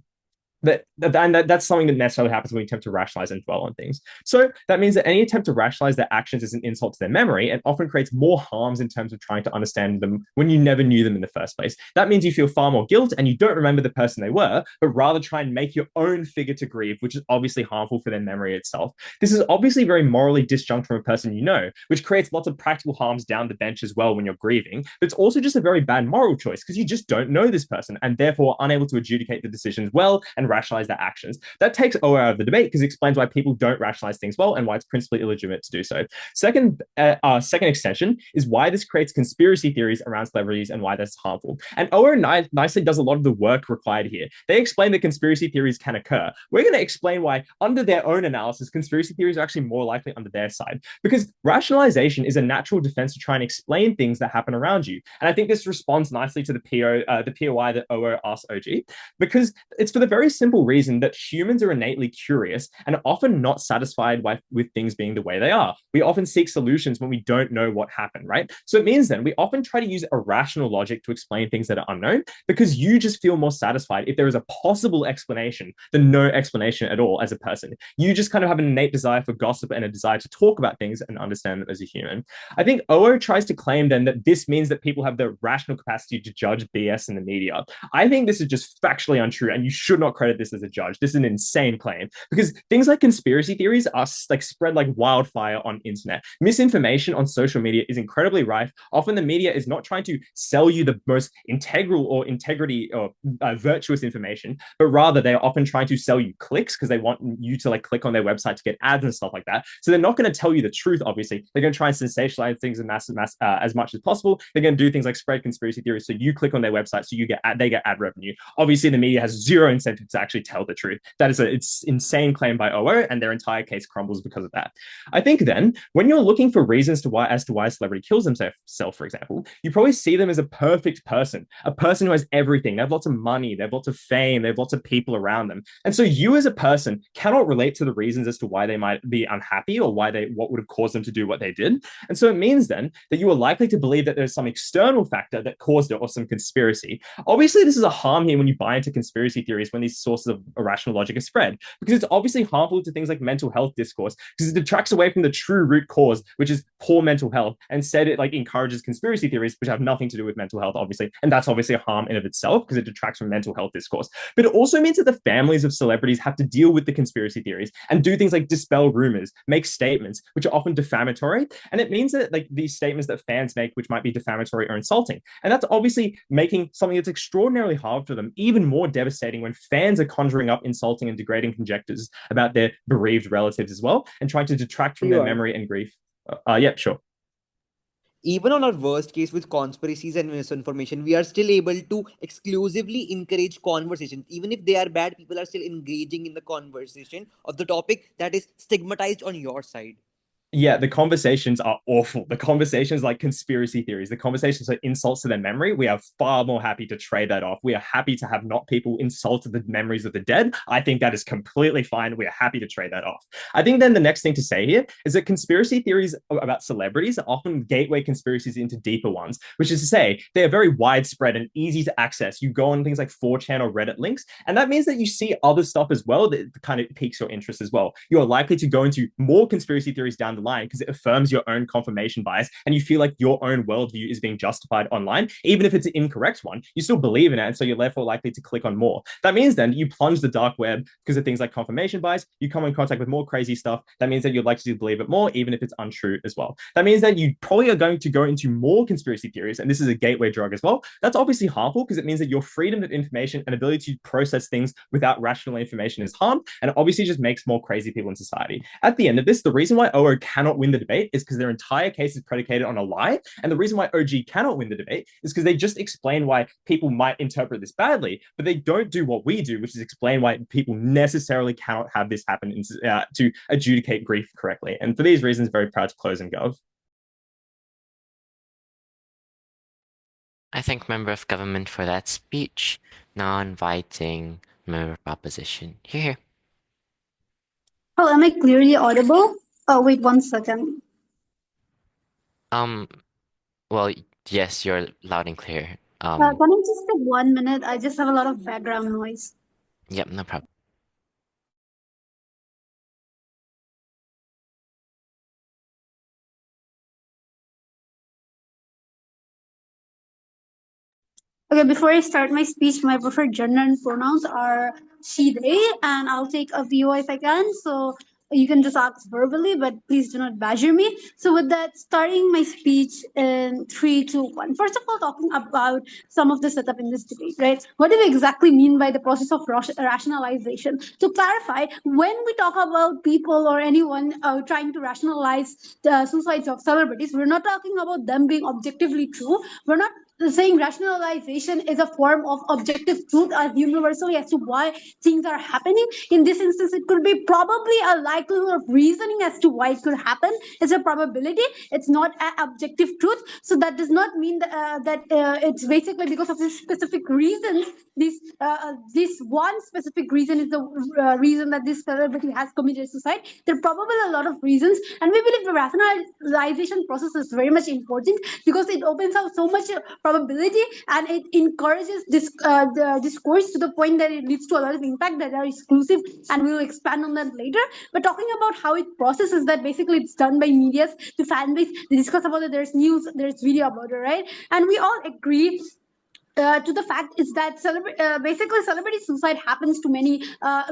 that's something that necessarily happens when we attempt to rationalize and dwell on things. So that means that any attempt to rationalize their actions is an insult to their memory and often creates more harms in terms of trying to understand them when you never knew them in the first place. That means you feel far more guilt and you don't remember the person they were, but rather try and make your own figure to grieve, which is obviously harmful for their memory itself. This is obviously very morally disjunct from a person you know, which creates lots of practical harms down the bench as well when you're grieving. But it's also just a very bad moral choice because you just don't know this person and therefore unable to adjudicate the decisions well and rationalize their actions. That takes OO out of the debate because it explains why people don't rationalize things well and why it's principally illegitimate to do so. Second extension is why this creates conspiracy theories around celebrities and why that's harmful. And OO nicely does a lot of the work required here. They explain that conspiracy theories can occur. We're going to explain why, under their own analysis, conspiracy theories are actually more likely under their side, because rationalization is a natural defense to try and explain things that happen around you. And I think this responds nicely to the POI that OO asked OG, because it's for the very simple reason that humans are innately curious and are often not satisfied with things being the way they are. We often seek solutions when we don't know what happened, right? So it means then we often try to use a rational logic to explain things that are unknown because you just feel more satisfied if there is a possible explanation than no explanation at all as a person. You just kind of have an innate desire for gossip and a desire to talk about things and understand them as a human. I think Oo tries to claim then that this means that people have the rational capacity to judge BS in the media. I think this is just factually untrue, and you should not credit this as a judge. This is an insane claim because things like conspiracy theories are like spread like wildfire on internet. Misinformation on social media is incredibly rife. Often the media is not trying to sell you the most integral or integrity or virtuous information, but rather they are often trying to sell you clicks because they want you to like click on their website to get ads and stuff like that. So they're not going to tell you the truth. Obviously, they're going to try and sensationalize things as much as possible. They're going to do things like spread conspiracy theories, so you click on their website, so they get ad revenue. Obviously, the media has zero incentive to actually tell the truth. That is it's insane claim by Oo, and their entire case crumbles because of that. I think then when you're looking for reasons as to why a celebrity kills themselves, for example, you probably see them as a perfect person, a person who has everything. They have lots of money, they have lots of fame, they have lots of people around them, and so you as a person cannot relate to the reasons as to why they might be unhappy or what would have caused them to do what they did. And so it means then that you are likely to believe that there's some external factor that caused it or some conspiracy. Obviously, this is a harm here when you buy into conspiracy theories when these sources of irrational logic are spread, because it's obviously harmful to things like mental health discourse because it detracts away from the true root cause, which is poor mental health. And instead, it like encourages conspiracy theories, which have nothing to do with mental health, obviously. And that's obviously a harm in of itself because it detracts from mental health discourse. But it also means that the families of celebrities have to deal with the conspiracy theories and do things like dispel rumors, make statements, which are often defamatory. And it means that like these statements that fans make, which might be defamatory or insulting. And that's obviously making something that's extraordinarily hard for them even more devastating when fans are conjuring up insulting and degrading conjectures about their bereaved relatives as well and trying to detract from their memory and grief. Yeah, sure. Even on our worst case with conspiracies and misinformation, we are still able to exclusively encourage conversations. Even if they are bad, people are still engaging in the conversation of the topic that is stigmatized on your side. Yeah, the conversations are awful. The conversations like conspiracy theories, the conversations are insults to their memory. We are far more happy to trade that off. We are happy to have not people insult the memories of the dead. I think that is completely fine. We are happy to trade that off. I think then the next thing to say here is that conspiracy theories about celebrities are often gateway conspiracies into deeper ones, which is to say they are very widespread and easy to access. You go on things like 4chan or Reddit links, and that means that you see other stuff as well that kind of piques your interest as well. You are likely to go into more conspiracy theories down the line because it affirms your own confirmation bias and you feel like your own worldview is being justified online. Even if it's an incorrect one, you still believe in it, and so you're therefore likely to click on more. That means then you plunge the dark web because of things like confirmation bias. You come in contact with more crazy stuff. That means that you're likely to believe it more, even if it's untrue as well. That means that you probably are going to go into more conspiracy theories, and this is a gateway drug as well. That's obviously harmful because it means that your freedom of information and ability to process things without rational information is harmed, and it obviously just makes more crazy people in society. At the end of this, the reason why Oo cannot win the debate is because their entire case is predicated on a lie. And the reason why OG cannot win the debate is because they just explain why people might interpret this badly, but they don't do what we do, which is explain why people necessarily cannot have this happen to adjudicate grief correctly. And for these reasons, very proud to close and Gov. I thank member of government for that speech. Now inviting member of opposition. Here. Oh, am I clearly audible? Oh, wait 1 second. Well, yes, you're loud and clear. Can I just take 1 minute? I just have a lot of background noise. Yep, no problem. Okay, before I start my speech, my preferred gender and pronouns are she, they, and I'll take a VO if I can. So you can just ask verbally, but please do not badger me. So with that, starting my speech in 3, 2, 1. First of all, talking about some of the setup in this debate, right? What do we exactly mean by the process of rationalization? To clarify, when we talk about people or anyone trying to rationalize the suicides of celebrities, we're not talking about them being objectively true. We're not saying rationalization is a form of objective truth universally as to why things are happening. In this instance, it could be probably a likelihood of reasoning as to why it could happen. It's a probability. It's not an objective truth. So that does not mean that it's basically because of this specific reasons. This one specific reason is the reason that this celebrity has committed suicide. There are probably a lot of reasons, and we believe the rationalization process is very much important because it opens up so much probability and it encourages this the discourse to the point that it leads to a lot of impact that are exclusive, and we will expand on that later. But talking about how it processes that, basically it's done by medias to fan base. They discuss about it. There's news, there's video about it, right? And we all agree to the fact is that basically celebrity suicide happens to many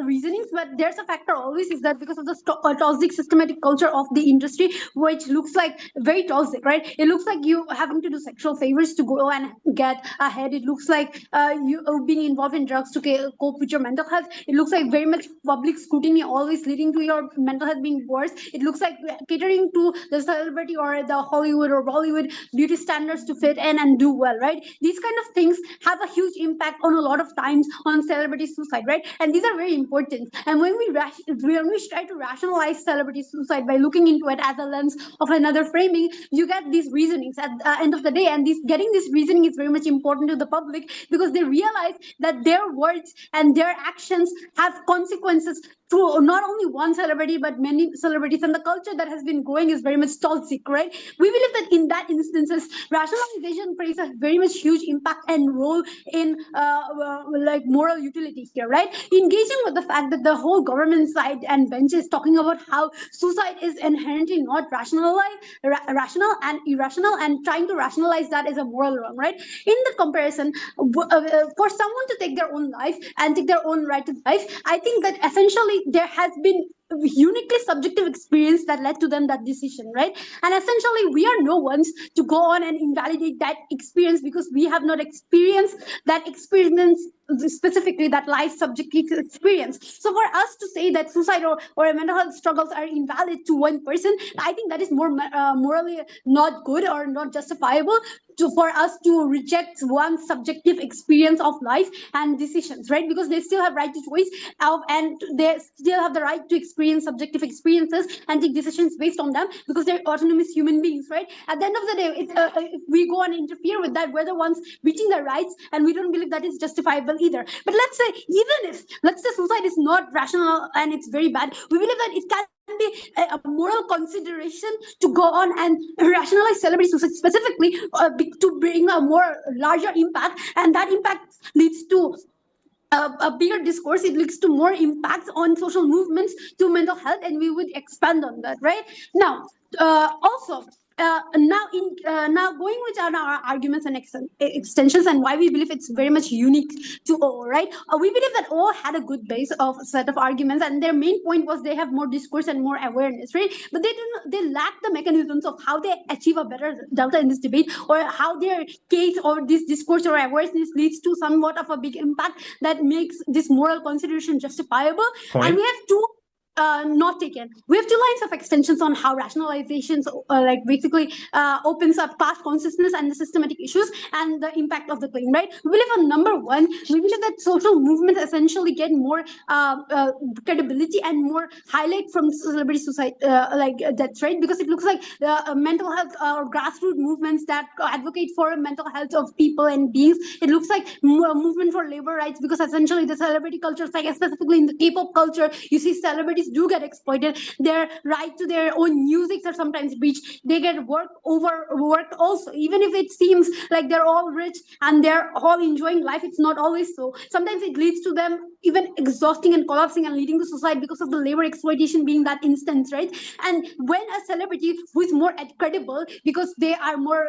reasonings, but there's a factor always is that because of the toxic systematic culture of the industry, which looks like very toxic, right? It looks like you having to do sexual favors to go and get ahead. It looks like you being involved in drugs to cope with your mental health. It looks like very much public scrutiny always leading to your mental health being worse. It looks like catering to the celebrity or the Hollywood or Bollywood beauty standards to fit in and do well, right? These kind of things have a huge impact on a lot of times on celebrity suicide, right? And these are very important. And when we try to rationalize celebrity suicide by looking into it as a lens of another framing, you get these reasonings at the end of the day. And getting this reasoning is very much important to the public because they realize that their words and their actions have consequences to not only one celebrity but many celebrities, and the culture that has been growing is very much toxic, right? We believe that in that instances, rationalization plays a very much huge impact and role in like moral utility here, right? Engaging with the fact that the whole government side and bench is talking about how suicide is inherently not rational and irrational, and trying to rationalize that is a moral wrong, right? In the comparison, for someone to take their own life and take their own right to life, I think that essentially there has been uniquely subjective experience that led to them that decision, right? And essentially we are no ones to go on and invalidate that experience because we have not experienced that experience, specifically that life subjective experience. So for us to say that suicide or mental health struggles are invalid to one person, I think that is more morally not good or not justifiable for us to reject one subjective experience of life and decisions, right? Because they still have right to choice and they still have the right to experience subjective experiences and take decisions based on them because they're autonomous human beings, right? At the end of the day, if we go and interfere with that, we're the ones breaching their rights, and we don't believe that is justifiable either. But let's say, even if, let's say suicide is not rational and it's very bad, we believe that it can be a moral consideration to go on and rationalize celebrity suicide specifically to bring a more larger impact, and that impact leads to a bigger discourse. It leads to more impacts on social movements to mental health, and we would expand on that, right? Now, also, now going with our arguments and extensions and why we believe it's very much unique to O, right? We believe that O had a good base of set of arguments, and their main point was they have more discourse and more awareness, right? But they lack the mechanisms of how they achieve a better delta in this debate, or how their case or this discourse or awareness leads to somewhat of a big impact that makes this moral consideration justifiable. Point. And we have two not taken. We have two lines of extensions on how rationalizations like basically opens up past consciousness and the systematic issues and the impact of the claim, right? We believe on number one, we believe that social movements essentially get more credibility and more highlight from celebrity suicide like that's right, because it looks like the mental health or grassroots movements that advocate for mental health of people and beings. It looks like a movement for labor rights, because essentially the celebrity culture, like specifically in the K-pop culture, you see celebrities do get exploited. Their right to their own music are sometimes breached. They get overworked also, even if it seems like they're all rich and they're all enjoying life. It's not always so. Sometimes it leads to them even exhausting and collapsing and leading to suicide because of the labor exploitation being that instance, right? And when a celebrity who is more credible, because they are more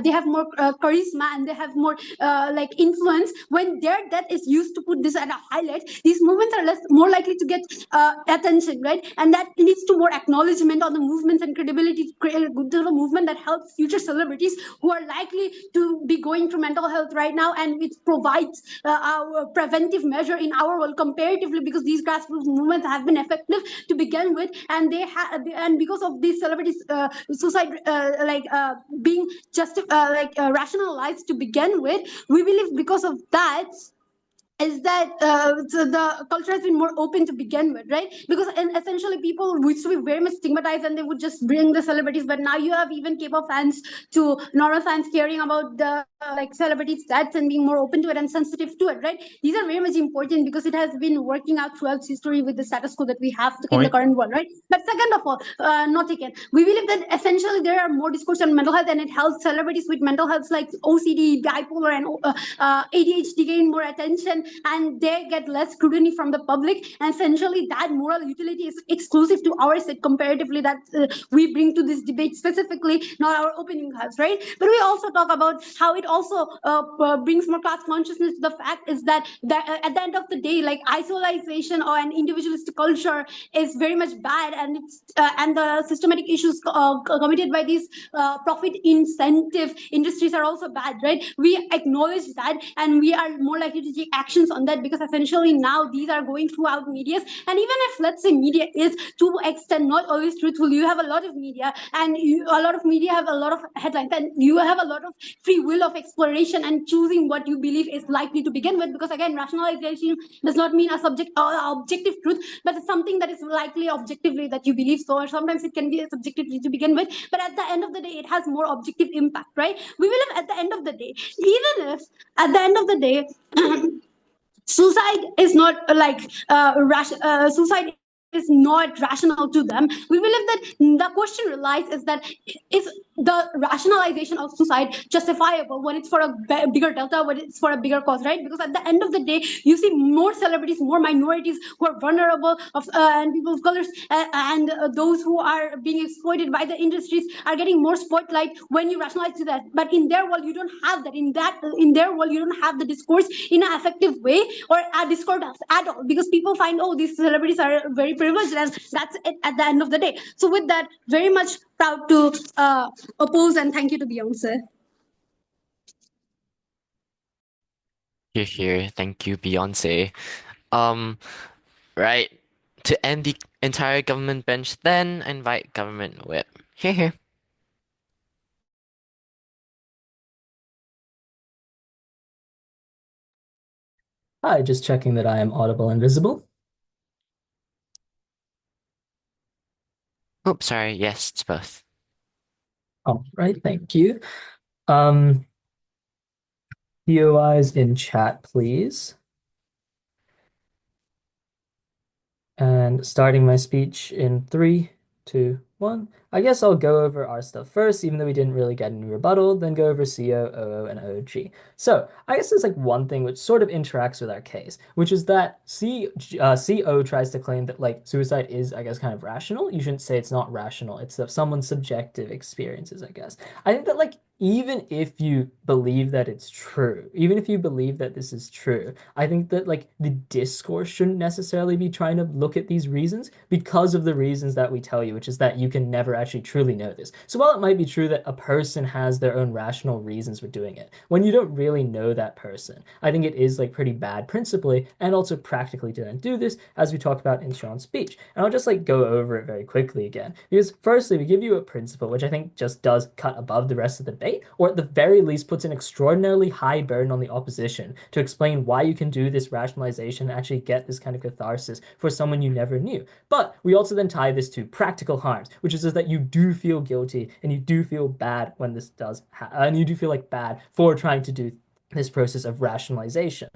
they have more charisma and they have more like influence, when their death is used to put this at a highlight, these movements are more likely to get at attention, right? And that leads to more acknowledgement on the movements and credibility to the movement that helps future celebrities who are likely to be going through mental health right now, and which provides our preventive measure in our world comparatively, because these grassroots movements have been effective to begin with, and and because of these celebrities suicide being rationalized to begin with, we believe because of that is that the culture has been more open to begin with, right? Because essentially people used to be very much stigmatized and they would just bring the celebrities, but now you have even K-pop fans to normal fans caring about the celebrities' deaths and being more open to it and sensitive to it, right? These are very much important because it has been working out throughout history with the status quo that we have in the current world, right? But second of all, not again, we believe that essentially there are more discourse on mental health, and it helps celebrities with mental health like OCD, bipolar, and ADHD gain more attention, and they get less scrutiny from the public. And essentially, that moral utility is exclusive to our set comparatively that we bring to this debate specifically, not our opening class, right? But we also talk about how it also brings more class consciousness. The fact is that at the end of the day, like isolation or an individualistic culture is very much bad, and the systematic issues committed by these profit incentive industries are also bad, right? We acknowledge that, and we are more likely to take actions on that, because essentially now these are going throughout medias. And even if, let's say, media is to extent not always truthful, you have a lot of media, and a lot of media have a lot of headlines, and you have a lot of free will of exploration and choosing what you believe is likely to begin with. Because again, rationalization does not mean a subject or objective truth, but it's something that is likely objectively that you believe so, or sometimes it can be subjectively to begin with, but at the end of the day it has more objective impact, right? We believe at the end of the day, even if at the end of the day suicide is not suicide is not rational to them, we believe that the question relies is that is the rationalization of suicide justifiable when it's for a bigger delta, when it's for a bigger cause, right? Because at the end of the day, you see more celebrities, more minorities who are vulnerable and people of colors and those who are being exploited by the industries are getting more spotlight when you rationalize to that. But in their world, you don't have that. In their world, you don't have the discourse in an effective way or a discourse at all, because people find, oh, these celebrities are very privileged, and that's it at the end of the day. So with that, very much proud to oppose, and thank you to Beyonce. Here. Thank you, Beyonce. Right. To end the entire government bench, then invite government whip. Here. Hi, just checking that I am audible and visible. Oops, sorry. Yes, it's both. All right, thank you. POIs in chat, please. And starting my speech in 3, 2, 1. I guess I'll go over our stuff first, even though we didn't really get any rebuttal, then go over CO, OO, and OG. So I guess there's like one thing which sort of interacts with our case, which is that CO tries to claim that like suicide is, I guess, kind of rational. You shouldn't say it's not rational. It's someone's subjective experiences, I guess. I think that like even if you believe that it's true, even if you believe that this is true, I think that like the discourse shouldn't necessarily be trying to look at these reasons because of the reasons that we tell you, which is that you can never actually truly know this. So while it might be true that a person has their own rational reasons for doing it, when you don't really know that person, I think it is like pretty bad principally and also practically to then do this, as we talked about in Sean's speech. And I'll just like go over it very quickly again, because firstly, we give you a principle, which I think just does cut above the rest of the debate, or at the very least puts an extraordinarily high burden on the opposition to explain why you can do this rationalization and actually get this kind of catharsis for someone you never knew. But we also then tie this to practical harms, which is that you do feel guilty and you do feel bad when this does and you do feel like bad for trying to do this process of rationalization,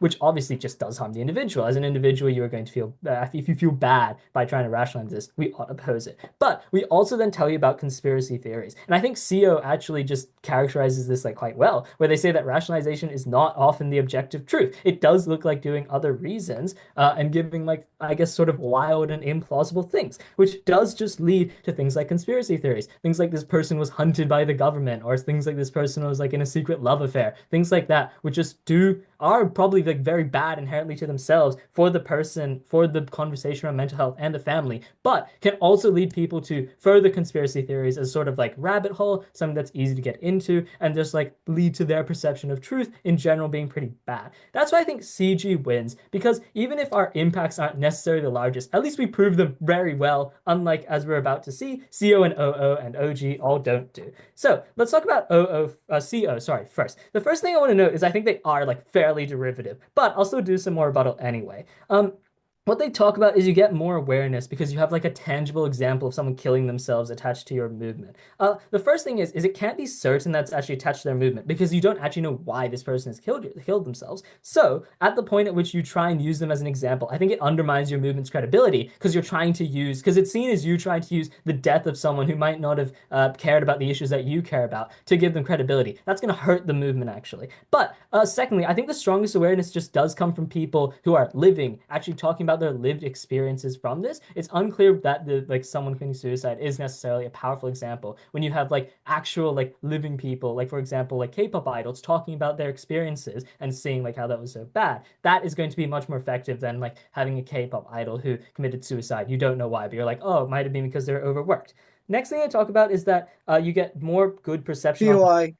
which obviously just does harm the individual. As an individual, you are going to feel, if you feel bad by trying to rationalize this, we ought to oppose it. But we also then tell you about conspiracy theories. And I think CO actually just characterizes this like quite well, where they say that rationalization is not often the objective truth. It does look like doing other reasons and giving like, I guess, sort of wild and implausible things, which does just lead to things like conspiracy theories. Things like this person was hunted by the government, or things like this person was like in a secret love affair. Things like that, which just do are probably like very bad inherently to themselves for the person, for the conversation around mental health and the family, but can also lead people to further conspiracy theories as sort of like rabbit hole, something that's easy to get into, and just like lead to their perception of truth in general being pretty bad. That's why I think CG wins, because even if our impacts aren't necessarily the largest, at least we prove them very well, unlike as we're about to see, CO and OO and OG all don't do. So let's talk about CO, sorry, first. The first thing I want to note is I think they are like fairly derivative, but I'll still do some more rebuttal anyway. What they talk about is you get more awareness because you have like a tangible example of someone killing themselves attached to your movement. The first thing is it can't be certain that's actually attached to their movement because you don't actually know why this person has killed themselves. So at the point at which you try and use them as an example, I think it undermines your movement's credibility because you're trying to use, because it's seen as you trying to use the death of someone who might not have cared about the issues that you care about to give them credibility. That's going to hurt the movement actually. But secondly, I think the strongest awareness just does come from people who are living, actually talking about their lived experiences from this. It's unclear that the like someone committing suicide is necessarily a powerful example when you have like actual like living people, like for example, like K-pop idols talking about their experiences and seeing like how that was so bad. That is going to be much more effective than like having a K-pop idol who committed suicide. You don't know why, but you're like, oh, it might have been because they're overworked. Next thing I talk about is that you get more good perception on POI.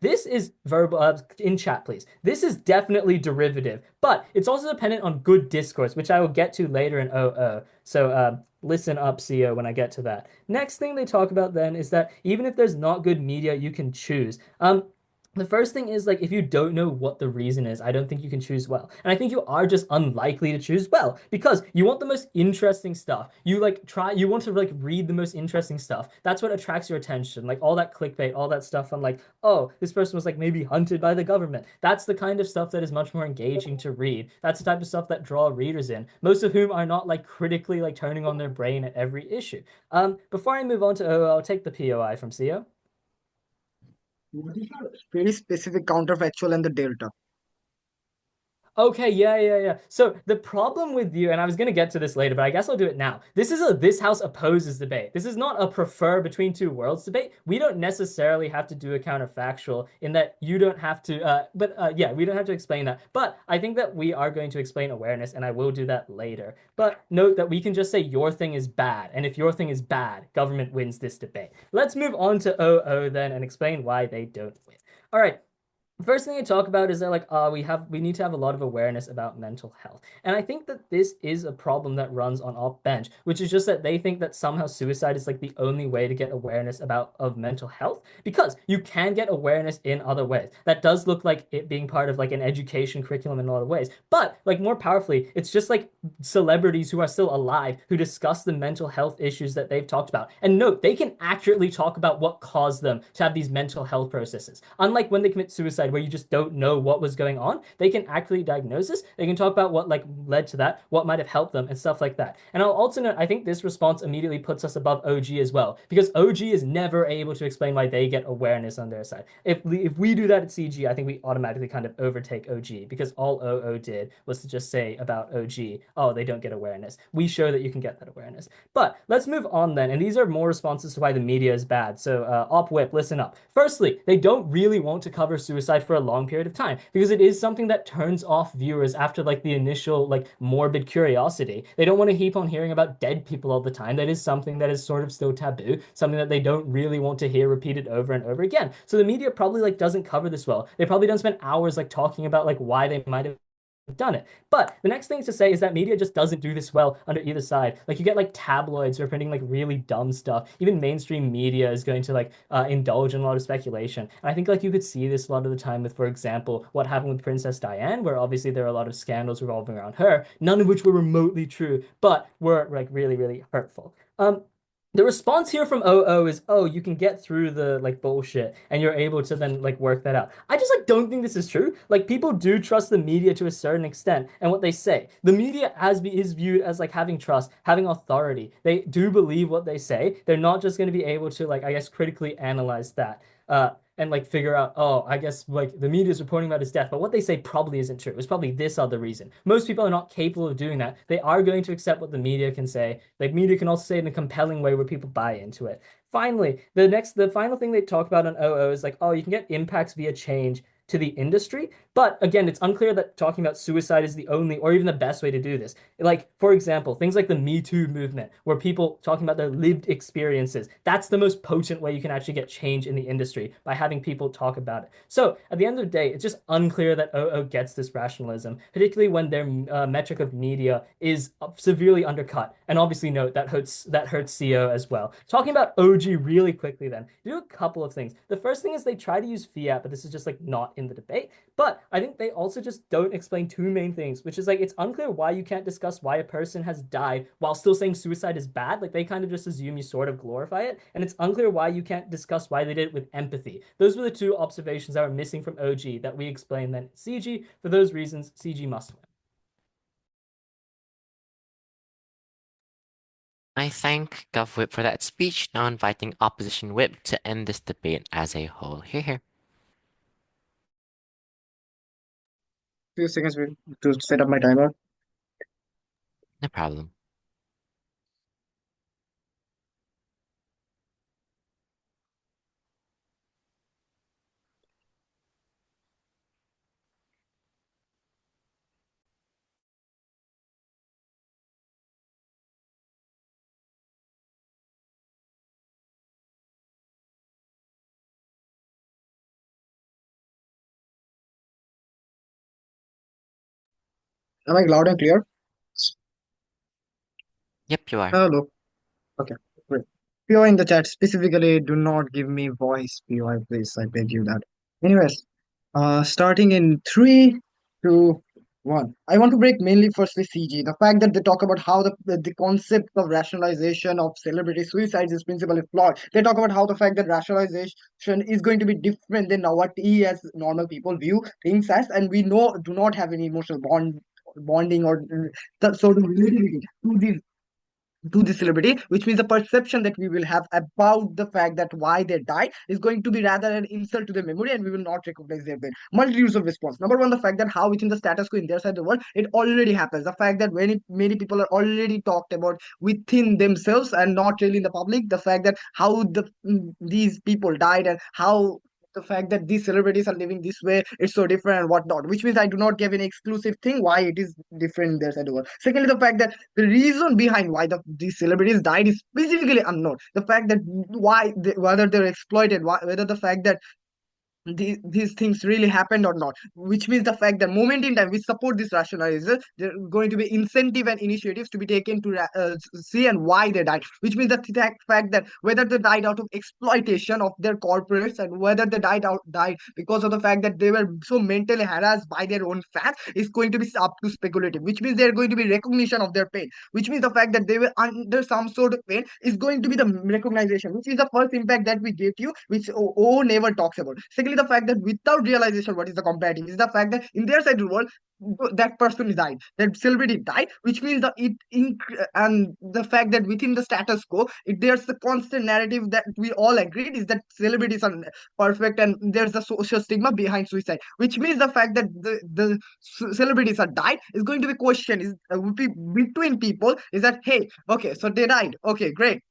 this is verbal in chat, please. This is definitely derivative, but it's also dependent on good discourse, which I will get to later in OO. So listen up, CO, when I get to that. Next thing they talk about then is that even if there's not good media, you can choose. The first thing is like if you don't know what the reason is, I don't think you can choose well. And I think you are just unlikely to choose well because you want the most interesting stuff. You you want to like read the most interesting stuff. That's what attracts your attention. Like all that clickbait, all that stuff on like, oh, this person was like maybe hunted by the government. That's the kind of stuff that is much more engaging to read. That's the type of stuff that draw readers in, most of whom are not like critically like turning on their brain at every issue. Before I move on to OO, I'll take the POI from CO. Very specific counterfactual and the delta. Okay, yeah. So the problem with you, and I was gonna get to this later, but I guess I'll do it now. This is a this house opposes debate. This is not a prefer between two worlds debate. We don't necessarily have to do a counterfactual in that you don't have to, yeah, we don't have to explain that. But I think that we are going to explain awareness, and I will do that later. But note that we can just say your thing is bad, and if your thing is bad, government wins this debate. Let's move on to OO then and explain why they don't win. All right. First thing I talk about is that like we need to have a lot of awareness about mental health. And I think that this is a problem that runs on our bench, which is just that they think that somehow suicide is like the only way to get awareness of mental health because you can get awareness in other ways. That does look like it being part of like an education curriculum in a lot of ways. But like more powerfully, it's just like celebrities who are still alive who discuss the mental health issues that they've talked about. And note, they can accurately talk about what caused them to have these mental health processes. Unlike when they commit suicide, where you just don't know what was going on, they can accurately diagnose this. They can talk about what like led to that, what might have helped them, and stuff like that. And I'll also note, I think this response immediately puts us above OG as well, because OG is never able to explain why they get awareness on their side. If we do that at CG, I think we automatically kind of overtake OG, because all OO did was to just say about OG, oh, they don't get awareness. We show that you can get that awareness. But let's move on then, and these are more responses to why the media is bad. So Op Whip, listen up. Firstly, they don't really want to cover suicide for a long period of time because it is something that turns off viewers after like the initial like morbid curiosity. They don't want to keep on hearing about dead people all the time. That is something that is sort of still taboo, something that they don't really want to hear repeated over and over again. So the media probably like doesn't cover this well. They probably don't spend hours like talking about like why they might have done it. But the next thing to say is that media just doesn't do this well under either side. Like you get like tabloids who are printing like really dumb stuff. Even mainstream media is going to like indulge in a lot of speculation. And I think like you could see this a lot of the time with, for example, what happened with Princess Diane, where obviously there are a lot of scandals revolving around her, none of which were remotely true, but were like really, really hurtful. The response here from OO is, oh, you can get through the like bullshit and you're able to then like work that out. I just like don't think this is true. Like people do trust the media to a certain extent and what they say. The media is viewed as like having trust, having authority. They do believe what they say. They're not just going to be able to like, I guess, critically analyze that. And like figure out, oh, I guess like the media is reporting about his death, but what they say probably isn't true. It's probably this other reason. Most people are not capable of doing that. They are going to accept what the media can say. Like media can also say it in a compelling way where people buy into it. Finally, the final thing they talk about on OO is like, oh, you can get impacts via change to the industry. But again, it's unclear that talking about suicide is the only or even the best way to do this. Like, for example, things like the Me Too movement, where people talking about their lived experiences, that's the most potent way you can actually get change in the industry by having people talk about it. So at the end of the day, it's just unclear that OO gets this rationalism, particularly when their metric of media is severely undercut. And obviously, note that hurts CO as well. Talking about OG really quickly, then do a couple of things. The first thing is they try to use fiat, but this is just like not in the debate. But I think they also just don't explain two main things, which is like it's unclear why you can't discuss why a person has died while still saying suicide is bad. Like they kind of just assume you sort of glorify it, and it's unclear why you can't discuss why they did it with empathy. Those were the two observations that were missing from OG that we explained then CG. For those reasons, CG must win. I thank GovWhip for that speech, now inviting Opposition Whip to end this debate as a whole. Here. Few seconds to set up my timer. No problem. Am I loud and clear? Yep, you are. Hello. Okay, great. POI in the chat specifically, do not give me voice POI, please. I beg you that. Anyways, starting in 3, 2, 1. I want to break mainly firstly CG. The fact that they talk about how the concept of rationalization of celebrity suicides is principally flawed. They talk about how the fact that rationalization is going to be different than what we as normal people view things as, and we know do not have any emotional bonding or that sort of relativity to the celebrity, which means the perception that we will have about the fact that why they died is going to be rather an insult to their memory, and we will not recognize their pain. Multitudes of response. Number one, the fact that how within the status quo in their side of the world, it already happens. The fact that many people are already talked about within themselves and not really in the public. The fact that how these people died and how the fact that these celebrities are living this way, it's so different and whatnot, which means I do not give any exclusive thing why it is different in their side of the world. Secondly, the fact that the reason behind why these celebrities died is specifically unknown. The fact that whether they're exploited, whether the fact that these things really happened or not, which means the fact that moment in time we support this rationalization, there are going to be incentive and initiatives to be taken to see and why they died, which means the fact that whether they died out of exploitation of their corporates and whether they died because of the fact that they were so mentally harassed by their own fans is going to be up to speculative, which means they're going to be recognition of their pain, which means the fact that they were under some sort of pain is going to be the recognition, which is the first impact that we give you, which O never talks about. Secondly, the fact that without realization, what is the comparative is the fact that in their side of the world, that person died, that celebrity died, which means and the fact that within the status quo, there's the constant narrative that we all agreed is that celebrities are perfect and there's a social stigma behind suicide, which means the fact that the celebrities are died is going to be questioned is between people is that, hey, okay, so they died, okay, great,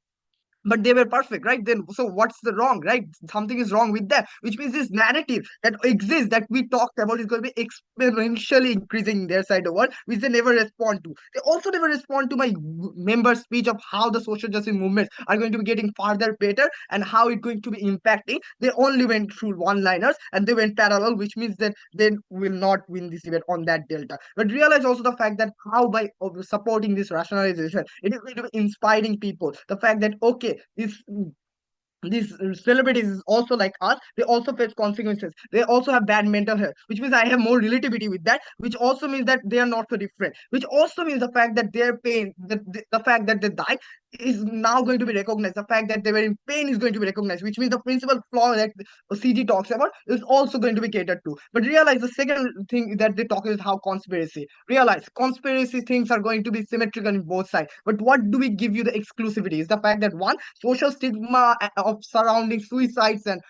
but they were perfect, right? Then so what's the wrong, right? Something is wrong with that, which means this narrative that exists that we talked about is going to be exponentially increasing in their side of the world, which they never respond to. They also never respond to my member speech of how the social justice movements are going to be getting farther better and how it's going to be impacting. They only went through one liners and they went parallel, which means that they will not win this event on that delta. But realize also the fact that how by supporting this rationalization, it is going to be inspiring people. The fact that okay, these celebrities is also like us, they also face consequences, they also have bad mental health, which means I have more relativity with that, which also means that they are not so different, which also means the fact that their pain, the fact that they died is now going to be recognized, the fact that they were in pain is going to be recognized, which means the principal flaw that CG talks about is also going to be catered to. But realize the second thing that they talk is how conspiracy, realize conspiracy things are going to be symmetrical in both sides, but what do we give you the exclusivity is the fact that one, social stigma of surrounding suicides and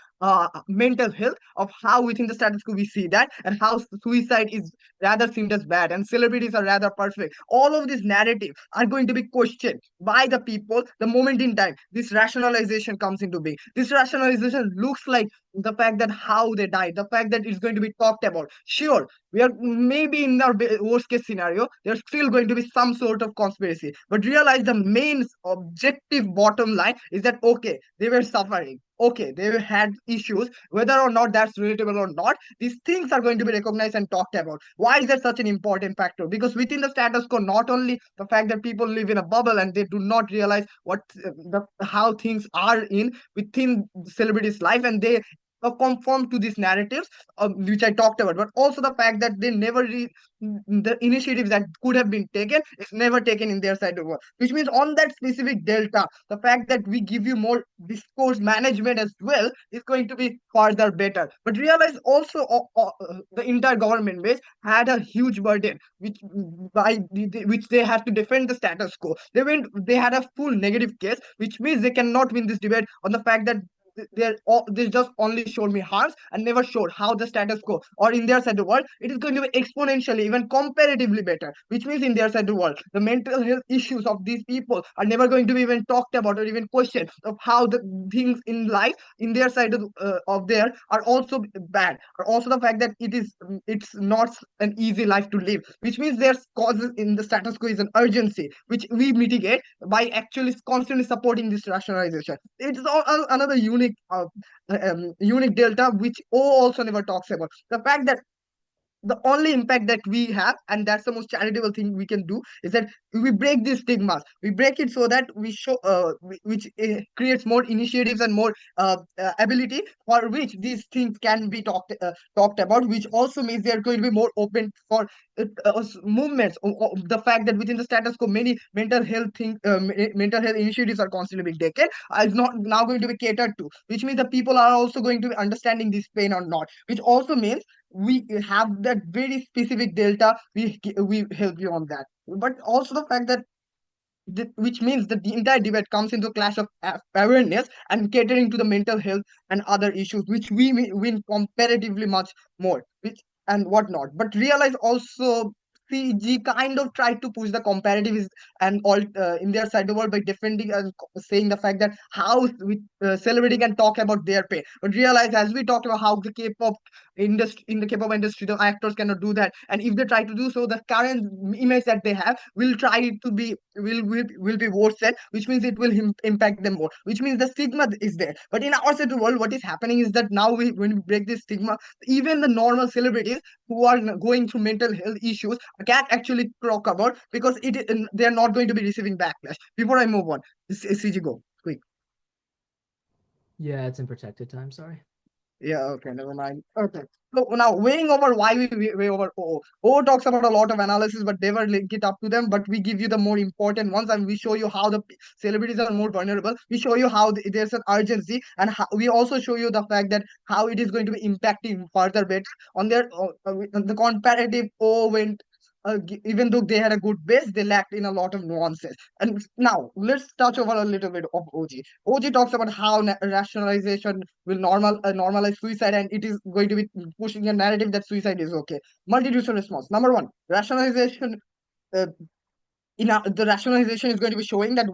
mental health of how within the status quo we see that and how suicide is rather seen as bad and celebrities are rather perfect. All of this narrative are going to be questioned by the people the moment in time this rationalization comes into being. This rationalization looks like the fact that how they died, the fact that it's going to be talked about. Sure, we are maybe in our worst case scenario, there's still going to be some sort of conspiracy. But realize the main objective bottom line is that okay, they were suffering. Okay, they had issues, whether or not that's relatable or not, these things are going to be recognized and talked about. Why is that such an important factor? Because within the status quo, not only the fact that people live in a bubble and they do not realize what how things are in within celebrities' life, and they conform to these narratives which I talked about, but also the fact that they never the initiatives that could have been taken is never taken in their side of the world, which means on that specific delta, the fact that we give you more discourse management as well is going to be further better. But realize also the entire government base had a huge burden which which they had to defend the status quo. They had a full negative case, which means they cannot win this debate on the fact that they just only showed me harms and never showed how the status quo or in their side of the world it is going to be exponentially even comparatively better, which means in their side of the world the mental health issues of these people are never going to be even talked about or even questioned of how the things in life in their side of there are also bad, or also the fact that it's not an easy life to live, which means there's causes in the status quo is an urgency which we mitigate by actually constantly supporting this rationalization. It's another unique delta which O also never talks about. The fact that the only impact that we have, and that's the most charitable thing we can do, is that we break these stigmas. We break it so that we show which creates more initiatives and more ability for which these things can be talked about, which also means they are going to be more open for movements. The fact that within the status quo many mental health initiatives are constantly being taken is not now going to be catered to, which means the people are also going to be understanding this pain or not, which also means we have that very specific delta, we help you on that. But also the fact that which means that the entire debate comes into a clash of awareness and catering to the mental health and other issues which we win comparatively much more, which and whatnot. But realize also CG kind of tried to push the comparatives and all in their side of the world by defending and saying the fact that how we celebrity can talk about their pain. But realize as we talked about how the K-pop industry in the K-pop industry, the actors cannot do that, and if they try to do so, the current image that they have will try to be will be worse, which means it will impact them more. Which means the stigma is there. But in our side of the world, what is happening is that now when we break this stigma, even the normal celebrities who are going through mental health issues can't actually talk about because they are not going to be receiving backlash. Before I move on, CG go quick. Yeah, it's in protected time. Sorry. Yeah, okay, never mind. Okay. So now weighing over why we weigh over O. O talks about a lot of analysis, but never link it up to them. But we give you the more important ones, and we show you how the celebrities are more vulnerable. We show you how there's an urgency, and we also show you the fact that how it is going to be impacting further better on their the comparative O went. Even though they had a good base, they lacked in a lot of nuances. And now let's touch over a little bit of OG. OG talks about how rationalization will normalize suicide, and it is going to be pushing a narrative that suicide is okay. Multitude response. Number one, rationalization. Uh, the rationalization is going to be showing that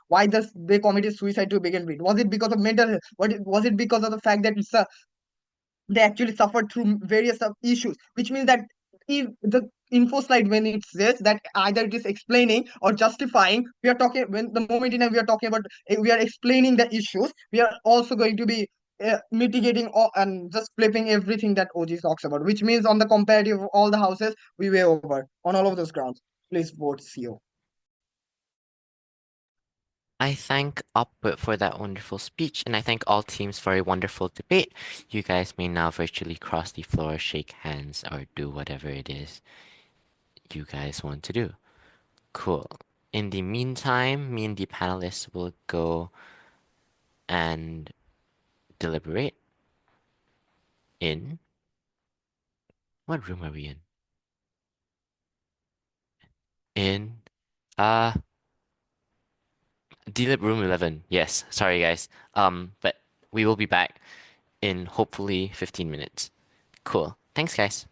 why does they committed suicide to begin with. Was it because of mental health? Was it because of the fact that they actually suffered through various issues, which means that if the Infoslide, when it says that either it is explaining or justifying, we are talking when the moment in we are talking about we are explaining the issues, we are also going to be mitigating and just flipping everything that OG talks about, which means on the comparative of all the houses we way over on all of those grounds. Please vote CO. I thank Upwit for that wonderful speech, and I thank all teams for a wonderful debate. You guys may now virtually cross the floor, shake hands, or do whatever it is you guys want to do. Cool. In the meantime, me and the panelists will go and deliberate in... What room are we in? In... Delib room 11. Yes, sorry guys. But we will be back in hopefully 15 minutes. Cool. Thanks guys.